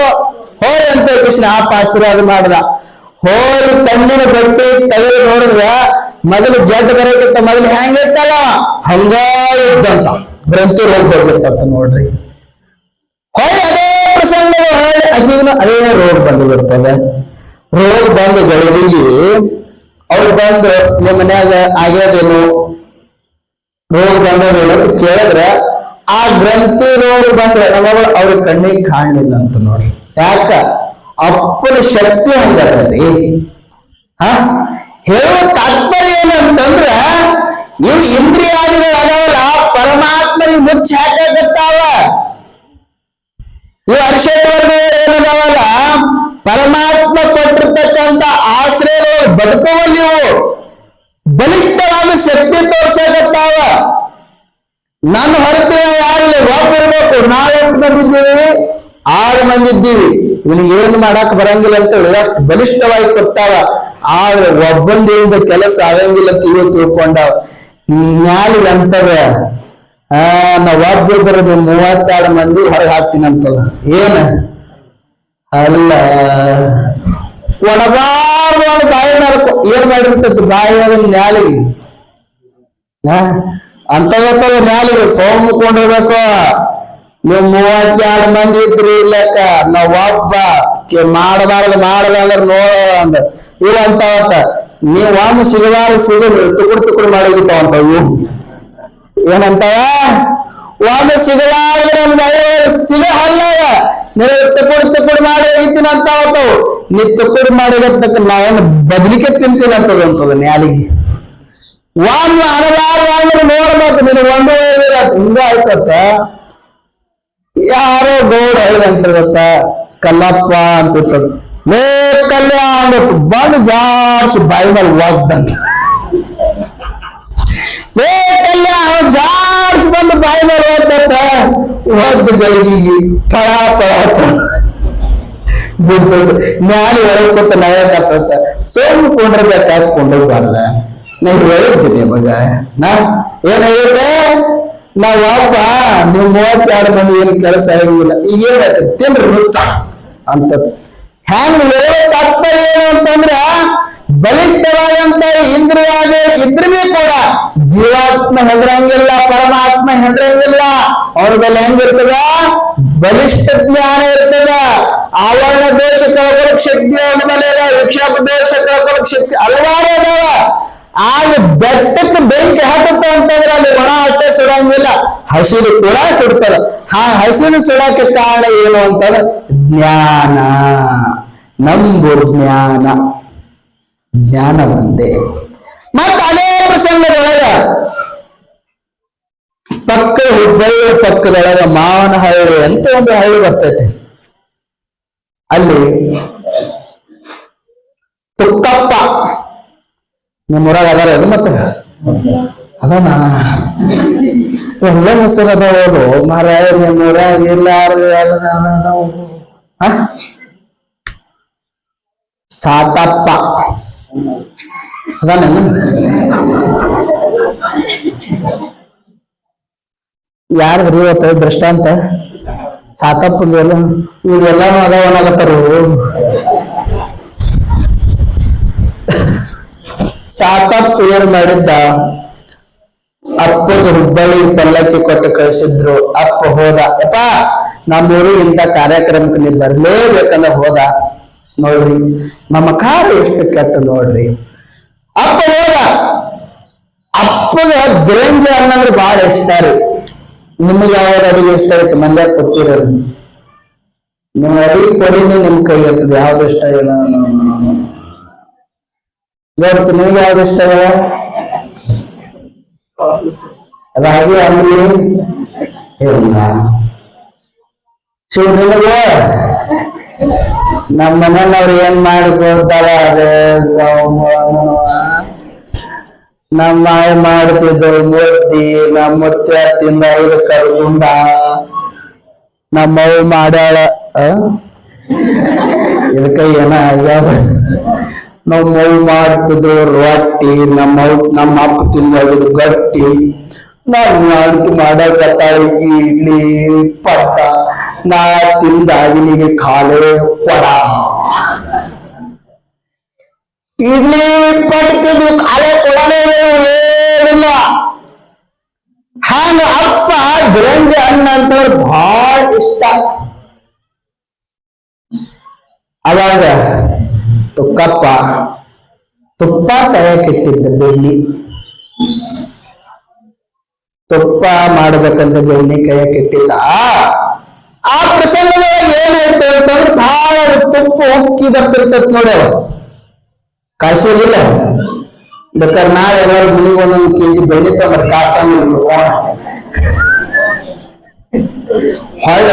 ಹೋರಿ ಅಂತ ಕೃಷ್ಣ ಅಪ್ಪ ಆಶೀರ್ವಾದ ಮಾಡ್ದ. ಹೋಗಿ ಕಣ್ಣಿನ ಬಟ್ಟೆ ತೆಗೆದು ನೋಡಿದ್ರ ಮೊದಲು ಜಡ್ ಬರೋಕ್ಕಿಂತ ಮೊದಲು ಹೆಂಗಿತ್ತಲ್ಲ ಹಂಗ ಇದ್ದಂತ ಗ್ರಂಥಿ ರೋಗ ಬರ್ಬಿಡ್ತಂತ ನೋಡ್ರಿ. ಹೊಳ್ಳಿ ಅದೇ ಪ್ರಸಂಗ ಹೊಳ್ಳಿ ಅಗಿನ ಅದೇ ರೋಗ ಬಂದು ಬಿಡ್ತದೆ. ರೋಗ ಬಂದು ಗಳಿಗೆ ಅವ್ರು ಬಂದು ನಿಮ್ಮ ಮನ್ಯಾಗ ಆಗ್ಯದೇನು ರೋಗ ಬಂದದೇನು ಅಂತ ಕೇಳಿದ್ರೆ ಆ ಗ್ರಂಥಿ ರೋಗ ಬಂದ್ರೆ ನಮಗಳು ಅವ್ರ ಕಣ್ಣಿಗೆ ಕಾಣಲಿಲ್ಲ ಅಂತ ನೋಡ್ರಿ. ಯಾಕ? ಅಪ್ಪನ ಶಕ್ತಿ ಹಂಗರಿ. ಹೇಳುವ ತಾತ್ಪರ್ಯ ಏನಂತಂದ್ರ ಇವು ಇಂದ್ರಿಯಾದಿಗಳು ಅದಾವಲ್ಲ ಪರಮಾತ್ಮನಿಗೆ ಮುಚ್ಚ ಹಾಕತ್ತಾವ. ಇವು ಅರ್ಷಡ್ವರ್ಗಗಳು ಏನದಾವಲ್ಲ ಪರಮಾತ್ಮ ಕೊಟ್ಟಿರ್ತಕ್ಕಂಥ ಆಶ್ರಯ ಬದುಕುವಲ್ಲಿ ಇವು ಬಲಿಷ್ಠವಾದ ಶಕ್ತಿ ತೋರ್ಸಕತ್ತಾವ. ನನ್ನ ಹೊರತಿನ ಯಾರಿಲ್ಲ, ಒಬ್ಬಿರ್ಬೇಕು. ನಾವೆಷ್ಟು ಬಂದಿದ್ದೀವಿ? 6 ಮಂದಿ ಇದ್ದೀವಿ. ಇವನಿಗೆ ಏನು ಮಾಡಕ್ ಬರಂಗಿಲ್ಲ ಅಂತ ಹೇಳಿ ಅಷ್ಟು ಬಲಿಷ್ಠವಾಗಿ ಕೊಡ್ತಾವ. ಆದ್ರೆ ಒಬ್ಬಂದಿಂದ ಕೆಲಸ ಆಗಂಗಿಲ್ಲ ಅಂತ ಇವ ತಿಳ್ಕೊಂಡಾವ. ನ್ಯಾಲಿ ಅಂತದ ನಾವ್ ಒಬ್ಬಿದ್ರೆ 32 ಮಂದಿ ಹೊರಗೆ ಹಾಕ್ತೀನಿ ಅಂತದ. ಏನ ಅಲ್ಲ ಕೊಡಬಾರ್ದು ಬಾಯಿ ಮಾಡ್ಕೊ. ಏನ್ ಮಾಡಿರ್ತದ ಬಾಯಿ ಅದನ್ನ ನ್ಯಾಲಿಗೆ ಅಂತವತ್ತದ ನ್ಯಾಲಿಗೆ ಸೋಮ್ಕೊಂಡಿರ್ಬೇಕು. ನೀವು 32 ಮಂದಿ ಇದ್ರಿ ಇರ್ಲಕ್ಕ ನಾವ್ ಒಬ್ಬ ಮಾಡಬಾರ್ದ್ರೆ ನೋಡ ಅಂದ ಇವ ಅಂತವತ್ತ. ನೀವ್ ಒಮ್ಮೆ ಸಿಗಬಾರ ಸಿಗಲಿ ತುಕುಡು ಮಾಡಿರ್ತಾವಂತ ಇವು. ಏನಂತಾವ? ಒಮ್ಮೆ ಸಿಗಲಾದ್ರೆ ಸಿಗ ಹಲ್ಲಾಗ ನೀವು ತುಕುಡು ಮಾಡಿ ಹೋಗಿತೀನಿ ಅಂತ ಅವತ್ತು. ನೀ ತುಕುಡು ಮಾಡಿರತಕ್ಕ ನಾವೇನು ಬದಲಿಕೆ ತಿಂತೀನಿ ಅಂತದಂತದ ನ್ಯಾಲಿಗೆ. ಒಮ್ಮೆ ಅನಬಾರ್ದು ಅಂದ್ರೆ ನೋಡ್ಬೇಕು. ನೀನು ಒಂದು ಹಿಂಗ ಆಯ್ತತ್ತ. ಯಾರೋ ಗೌಡ ಹೇಳ್ದಂತಿರತ್ತ ಕಲ್ಲಪ್ಪ ಅಂತ ಲೇ ಕಲ್ಯಾಣ ಬಂದು ಜಾಸ್ತಿ ಬಾಯಿ ಮೇಲೆ ಒಗ್ದಂತ. ಲೇ ಕಲ್ಯಾಣ ಜಾಸ್ತಿ ಬಂದು ಬಾಯಿ ಮೇಲೆ ಒಗ್ದಂತ ಒಗ್ದು ಗಳಿಗೆಗೆ ಪಳ ಬಿಡ್ತದ. ನ್ಯಾಲಿ ಹೊರಗೆ ಕೊಟ್ಟ ನಾಯಕತ್ತ ಸೋಮು ಕೊಂಡಿರ್ಬೇಕಾಗಿ ಕೊಂಡೋಗ್ಬಾರ್ದ. ನಾ ಹೇಳಿದ್ದೀನಿ ಮಗ. ಏನ್ ಹೇಳಿದ್ದೆ? ನಾವ್ ಒಬ್ಬ ನೀವು 32 ಮಂದಿ ಏನ್ ಕೆಲಸ ಆಗಿಲ್ಲ. ಈಗ ಏನ್ ತಿನ್ರಿ ರುಚ ಅಂತದ್. ಹೆಂಗ್ ಹೇಳೋ ತಾತ್ಪರ್ಯ ಏನು ಅಂತಂದ್ರ ಬಲಿಷ್ಠವಾದಂತ ಇಂದ್ರಿಯಾದಿಗಳು ಇದ್ರ ಕೂಡ ಜೀವಾತ್ಮ ಹೆದರಂಗಿಲ್ಲ, ಪರಮಾತ್ಮ ಹೆದರಂಗಿಲ್ಲ. ಅವ್ರ ಮೇಲೆ ಹೆಂಗಿರ್ತದ? ಬಲಿಷ್ಠ ಜ್ಞಾನ ಇರ್ತದ. ಆವರಣ ದೋಷ ಕಳ್ಕೊಳಕ್ ಶಕ್ತಿ ಅವ್ರ ಮೇಲೆ ಅದ, ವಿಕ್ಷೇಪ ದೋಷ ಕಳ್ಕೊಳಕ್ ಶಕ್ತಿ ಹಲವಾರು ಅದಾವ. ಆಗ ಬೆಟ್ಟಕ್ಕೆ ಬೆಂಕಿ ಹಾಕುತ್ತ ಅಂತಂದ್ರೆ ಅಲ್ಲಿ ಒಣ ಅಷ್ಟೇ ಸುಡಂಗಿಲ್ಲ, ಹಸಿರು ಕೂಡ ಸುಡ್ತದ. ಹಸಿರು ಸುಡಕ್ಕೆ ಕಾರಣ ಏನು ಅಂತಂದ್ರೆ ಜ್ಞಾನ, ನಂಬು ಜ್ಞಾನ. ಜ್ಞಾನ ಒಂದೇ. ಮತ್ತ ಅದೇ ಪ್ರಸಂಗದೊಳಗ ಹುಬ್ಬಳ್ಳಿ ಪಕ್ಕದೊಳಗ ಮಾವನಹಳ್ಳಿ ಅಂತ ಒಂದು ಹಳ್ಳಿ ಬರ್ತೈತಿ. ಅಲ್ಲಿ ತುಕ್ಕಪ್ಪ ನಿಮ್ಮೂರಾಗ ಅದಾರ ಅದು ಮತ್ತೆ ಅದನ್ನ ಎಲ್ಲ ಹೆಸರು ಅದಾವರು ಮಾರಾಯ ನಿಮ್ಮೂರಾಗ ಇರ್ಲಾರ್ದ ಸಾತಪ್ಪ ಅದಾನ ಯಾರು ಬರೀವತ್ತ ದೃಷ್ಟಾಂತ ಸಾತಪ್ಪ ಇವ್ರೆಲ್ಲಾನು ಅದಾವನಾಗತ್ತಾರು. ಸಾತಪ್ಪ ಏನ್ ಮಾಡಿದ್ದ, ಅಪ್ಪಗೆ ಹುಬ್ಬಳ್ಳಿ ಪಲ್ಲಕ್ಕಿ ಕೊಟ್ಟು ಕಳಿಸಿದ್ರು. ಅಪ್ಪ ಹೋದ, ಯಪ್ಪ ನಮ್ಮೂರಿಗೆ ಇಂಥ ಕಾರ್ಯಕ್ರಮಕ್ಕೆ ನೀವು ಬರ್ಲೇಬೇಕಂದ ಹೋದ. ನೋಡ್ರಿ ನಮ್ಮ ಕಾರ ಎಷ್ಟು ಕೆಟ್ಟ ನೋಡ್ರಿ. ಅಪ್ಪ ಹೋದ, ಅಪ್ಪಗ ಬಿರಂಜಿ ಅನ್ನಂದ್ರೆ ಬಹಳ ಇಷ್ಟ ರೀ. ನಿಮ್ಗೆ ಯಾವ್ದು ಅಡಿಗೆ ಇಷ್ಟ ಐತೆ ಮಂದ್ಯಾಗ ಕೊಟ್ಟಿರೋದು ನಿಮ್ ಅಡಿಗೆ ಕೊಡಿನಿ ನಿಮ್ ಕೈ ಇರ್ತದೆ. ಯಾವ್ದು ಇಷ್ಟ ಇಲ್ಲ ಗೊತ್ತು ನಿಮ್ಗೆ ಯಾವ್ದು ಇಷ್ಟ ಇಲ್ಲ? ರಾಗಿ ಅಂಬಲಿ ಇಲ್ಲ. ನಿನಗ ನಮ್ಮ ಮನೆಯವ್ರು ಏನ್ ಮಾಡಿಕೊಡ್ತಾರ ಅದೇ ನಮ್ಮ ಮಾಯ ಮಾಡ್ತಿದ್ದು ಮುದ್ದಿ, ನಮ್ಮ ಮುತ್ಯ ತಿಂದ 5 ಕರ್ಗುಂಡ, ನಮ್ಮವ್ ಮಾಡ್ಯಾಳ ಇದಕ್ಕ ಏನ ಆಗ್ಯಾವ. ನಮ್ಮವ್ ಮಾಡ್ತಿದ್ರು ರೊಟ್ಟಿ, ನಮ್ಮ ಅಪ್ಪ ತಿಂದ ಗಟ್ಟಿ, ನಾವು ಮಾಡಕತ್ತಾಳಿ ಇಡ್ಲಿ ಪಟ್ಟ, ನಾ ತಿಂದ ಅವನಿಗೆ ಖಾಲೆ ಕೊಡ. ಇಡ್ಲಿ ಪಟ್ಟಿದ್ದು ಖಾಲೆ ಕೊಡಲೇ ಏನಿಲ್ಲ. ಹಾಗ ಅಪ್ಪ ಬಿರಂಜಿ ಅನ್ನ ಅಂತಂದ್ರೆ ಬಹಳ ಇಷ್ಟ. ಅವಾಗ ತುಕ್ಕಪ್ಪ ತುಪ್ಪ ಕೈಯಕ್ಕಿಟ್ಟಿದ್ದ ಬೆಳ್ಳಿ, ತುಪ್ಪ ಮಾಡ್ಬೇಕಂತ ಬೆಳ್ಳಿ ಕೈಯಕ್ಕಿಟ್ಟಿದ್ದ. ಆ ಪ್ರಸಂಗದೊಳಗೆ ಏನಾಯ್ತು ಅಂತಂದ್ರೆ ಬಹಳ ತುಪ್ಪ ಉಕ್ಕಿ ಬರ್ತಿರ್ತೈತ್ ನೋಡಿ. ಕಾಯಿಸಿಲ್ಲ ಬೇಕಾದ್ರೆ ನಾಳೆ ಎಲ್ಲರೂ ಮನೆಗೆ 1 kg ಬೆಳ್ಳಿ ತಂದ್ರೆ ಕಾಸಂಗಿಲ್ಲ ಹೊಳ್ಳ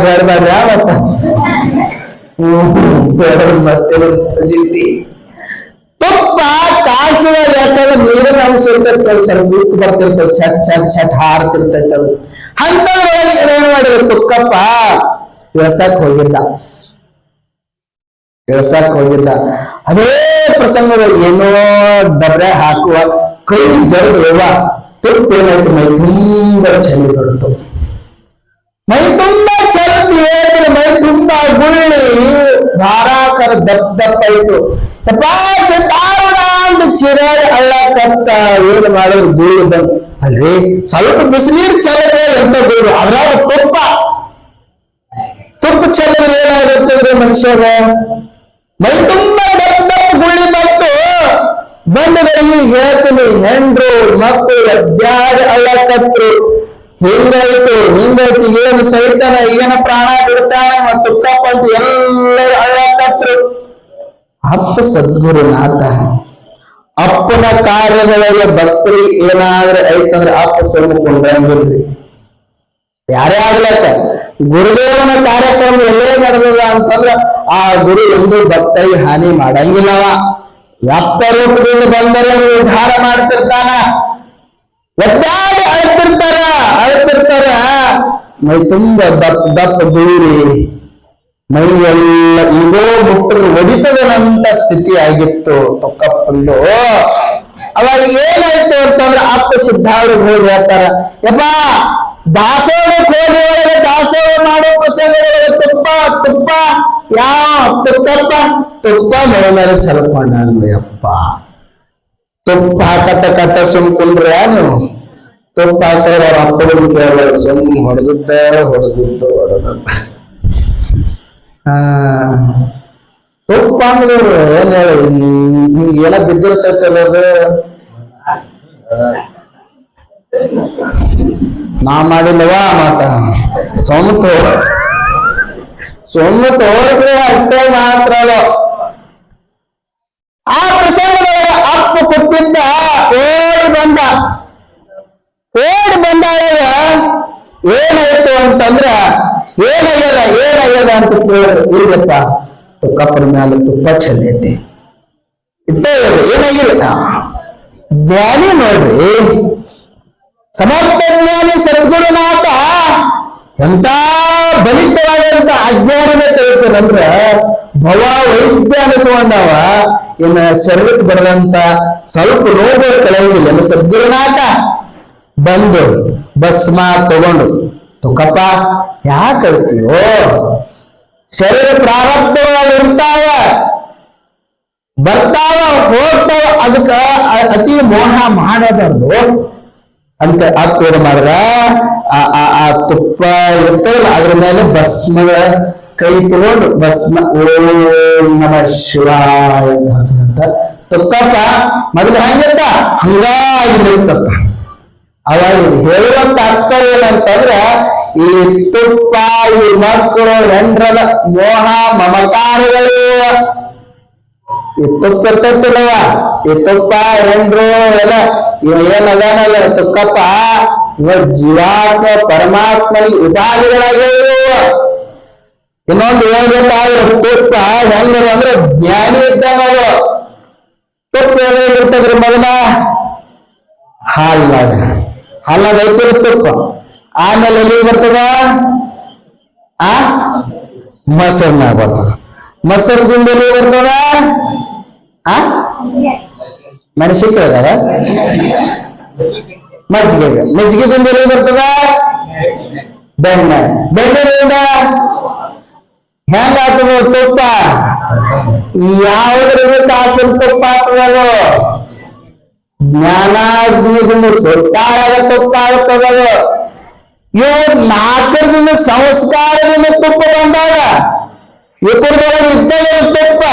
ಬೇಡಬೇಡ್ರಿ ಮತ್ತೆ ತುಪ್ಪ ಕಾಸುವ ಯಾಕಂದ್ರೆ ನೀರಿನ ಅಂಶ ಇರ್ತೈತೆ, ಸ್ವಲ್ಪ ಉಕ್ಕು ಬರ್ತಿರ್ತೈತೆ, ಚಟ್ ಚಟ್ ಚಟ್ ಹಾರ್ತಿರ್ತೈತೆ. ಅದು ಅಂತದ್ರೊಳಗೆ ಏನ್ ಮಾಡಿದ್ರು ತುಕ್ಕಪ್ಪ ಇಳ್ಸಕ್ ಹೋಗಿದ್ದ. ಅದೇ ಪ್ರಸಂಗದಲ್ಲಿ ಏನೋ ಡಬ್ರೆ ಹಾಕುವ ಕೈ ಜರುಗುವ ತುಪ್ಪ ಏನಾಯ್ತು, ಮೈ ತುಂಬಾ ಚಳಿ ಬಿಡ್ತು. ಮೈ ತುಂಬಾ ಚಲತಿ ಮೈ ತುಂಬಾ ಗುಳ್ಳಿ ಧಾರಾಕಾರ ದಪ್ಪ ಇತ್ತು. ಒಂದು ಚಿರಾಡಿ ಹಳ್ಳಕತ್ತ ಏನ್ ಮಾಡಿದ್ರು ಗುಳ್ಳಿ ಬಂದು ಅಲ್ರಿ ಸ್ವಲ್ಪ ಬಿಸಿನೀರು ಚಲತೆ ಎಂತ ಗುಳ್ಳು ಅದ್ರಾಗ ತುಪ್ಪ ಚಲದ್ರೆ ಏನಾಗುತ್ತದ್ರಿ ಮನುಷ್ಯಗ ಮೈ ತುಂಬಾ ದಪ್ಪ ಗುಳ್ಳಿ ಬಂಧುಗಳಿಗೆ ಹೇಳ್ತೀನಿ, ಹೆಂಡ್ರು ಮಕ್ಕಳು ಅಡ್ಡಾಡಿ ಹಳ್ಳಕತ್ರು. ಹಿಂಗಾಯ್ತು ಏನು ಸೈತಾನ ಈಗೇನ ಪ್ರಾಣ ಬಿಡ್ತಾನೆ ಮತ್ತು ತುಕ್ಕಪ್ಪ ಅಂತ ಎಲ್ಲರೂ ಹಳ್ಳಕತ್ರು. ಅಪ್ಪ ಸದ್ಗುರುನಾಥ ಅಪ್ಪನ ಕಾರ್ಯಗಳಿಗೆ ಭಕ್ತರಿ ಏನಾದ್ರೆ ಐತಂದ್ರೆ ಅಪ್ಪ ಸುಮ್ಮಕೊಂಡ್ರಂಗಿಲ್ರಿ. ಯಾರೇ ಆಗ್ಲಕ್ಕ ಗುರುದೇವನ ಕಾರ್ಯಕ್ರಮ ಎಲ್ಲೇ ನಡೆದದ ಅಂತಂದ್ರ ಆ ಗುರು ಎಂದು ಭಕ್ತರಿಗೆ ಹಾನಿ ಮಾಡಂಗಿಲ್ಲವ. ವ್ಯಾಪ್ತ ರೂಪದಿಂದ ಬಂದರೆ ಉದ್ಧಾರ ಮಾಡ್ತಿರ್ತಾನ. ಒಟ್ಟಾಗಿ ಅಳ್ತಿರ್ತಾರ ಮೈ ತುಂಬ ದಪ್ಪ ದೂರಿ ಮೈ ಎಲ್ಲ ಈಗೋ ಮುಟ್ಟಿದ್ರು ಒಡಿತದನಂತ ಸ್ಥಿತಿ ಆಗಿತ್ತು ತೊಕ್ಕಪ್ಪಂದು. ಅವಾಗ ಏನಾಯ್ತು ಅಂತಂದ್ರೆ ಅಪ್ಪ ಸಿದ್ಧಾರ್ಥ ಹೋಗಿ ಹೇಳ್ತಾರ, ಯಪ್ಪ ದಾಸೋಹ ಕೋಲಿ ಒಳಗೆ ದಾಸೋಹ ಮಾಡೋ ಪ್ರಸಂಗದೊಳಗೆ ತುಪ್ಪ ಯಾವ ತುಪ್ಪ ಮೈ ಮೇಲೆ ಚಲ್ಕೊಂಡ ಯಪ್ಪ. ತುಪ್ಪ ಕಟ್ಟ ಸುಮ್ಕೊಂಡ್ರ ನೀವು ತುಪ್ಪ ಹಾಕಿದ್ರೆ ಅವ್ರ ಅಪ್ಪನ ಕೇಳ ಸುಮ್ ಹೊಡೆದಿದ್ದ ತುಪ್ಪ ಅಂದ್ರೆ ಏನ್ ಹೇಳಿ ಹಿಂಗ ಏನ ಬಿದ್ದಿರ್ತೈತಲ್ಲ ಅದು ನಾ ಮಾಡಿಲ್ಲವಾ ಮಾತ ಸೊಮ್ಮು ತೋರಿಸ್ರೆ ಅಷ್ಟೇ ಮಾತ್ರ. ಆ ಪ್ರಸಂಗದೊಳಗೆ ಅಪ್ಪ ಕೊಟ್ಟಿದ್ದ ಓಡಿ ಬಂದ. ಓಡಿ ಬಂದಾಗ ಏನಾಯ್ತು ಅಂತಂದ್ರ ಏನಾಗ್ಯದ ಅಂತ ಕೇಳಿದ್ರು. ಇಲ್ಲಪ್ಪ, ತುಕ್ಕಪ್ಪನ ಮ್ಯಾಲ ತುಪ್ಪ ಚೆಲ್ಲೈತಿ, ಇಟ್ಟೇ ಏನಾಗಿಲ್ಲ. ಜ್ಞಾನಿ ನೋಡ್ರಿ, ಸಮರ್ಥ ಜ್ಞಾನಿ ಸದ್ಗುರುನಾಥ ಎಂತ ಬಲಿಷ್ಠವಾದಂತ ಅಜ್ಞಾನನೇ ತಿಳ್ಕೊಂಡ್ರ ಭವ ವೈದ್ಯ ಅನಿಸ್ಕೊಂಡವ. ಇನ್ನ ಶರೀರಕ್ಕೆ ಬರದಂತ ಸ್ವಲ್ಪ ನೋವು ಕಳೆಯುವುದಿಲ್ಲ. ಸದ್ಗುರುನಾಥ ಬಂದು ಭಸ್ಮ ತಗೊಂಡು, ತುಕ್ಕಪ್ಪ ಯಾಕೆ ಹೇಳ್ತೀವೋ, ಶರೀರ ಪ್ರಾರಬ್ಧವಾಗಿ ಇರ್ತಾವ, ಬರ್ತಾವ ಹೋಗ್ತಾವ, ಅದಕ್ಕ ಅತಿ ಮೋಹ ಮಾಡಬಾರ್ದು ಅಂತ ಅಪ್ಪೇನು ಮಾಡಿದ್ರ, ಆ ತುಪ್ಪ ಇರ್ತಲ್ಲ ಅದ್ರ ಮೇಲೆ ಭಸ್ಮದ ಕೈ ತಗೊಂಡು ಭಸ್ಮ ಓಂ ನಮ ಶಿವಾಯ ಅಂತ ತುಕ್ಕಪ್ಪ ಮೊದಲು ಹಂಗಿತ್ತ ಹಂಗಾಗಿ ನಿಲ್ತಪ್ಪ. ಅವಾಗ ಹೇಳುವ ತಾತ್ಪರ್ಯ ಏನಂತಂದ್ರ, ಈ ತುಪ್ಪ ಈ ಮಕ್ಕಳು ಹೆಂಡ್ರದ ಮೋಹ ಮಮಕಾರಗಳು, ಈ ತುಪ್ಪ ಇರ್ತೈತಿಲ್ಲವ, ಈ ತುಪ್ಪ ಹೆಂಡ್ರು ಎಲ್ಲ ಇವ ಏನದಾನಲ್ಲ ತುಕ್ಕಪ್ಪ, ಇವ ಜೀವಾತ್ಮ ಪರಮಾತ್ಮನಿಗೆ ಉಪಾಧಿಗಳಾಗಿರುವ. ಇನ್ನೊಂದು ಹೇಳ್ಬೇಕಾದ್ರೆ ತುಪ್ಪ ಹೆಂಗದ ಅಂದ್ರೆ ಜ್ಞಾನಿ ಇದ್ದಂಗ. ತುಪ್ಪ ಏನಾಗಿರ್ತದ್ರಿ ಮೊದಲ ಹಾಲ್ನಾಗ ಐತಿರ ತುಪ್ಪ, ಆಮೇಲೆ ಎಲ್ಲಿ ಬರ್ತದ, ಮೊಸರ್ನಾಗ ಬರ್ತದ, ಮೊಸರದಿಂದ ಎಲ್ಲಿ ಬರ್ತದ, ಮೆಣಸಿನ್ಕಾಯಿ ಅದಾರ, ಮಜ್ಜಿಗೆದಿಂದ ಎಲ್ಲಿ ಬರ್ತದ, ಬೆಣ್ಣೆದಿಂದ ಹೆಂಗ ಆಗ್ತದ ತುಪ್ಪ, ಯಾವುದ್ರಿಂದ ಕಾಸಿನ ತುಪ್ಪ ಆಗ್ತದದು, ಜ್ಞಾನಾಗ್ನಿದಿಂದ ಸುತ್ತಾಳದ ತುಪ್ಪ ಆಗ್ತದದು. ಇವ್ ನಾಲ್ಕರದಿಂದ ಸಂಸ್ಕಾರದಿಂದ ತುಪ್ಪ ಬಂದಾಗ ಇಬ್ಬರದೊಳಗೆ ಇದ್ದಾಗ ತುಪ್ಪ,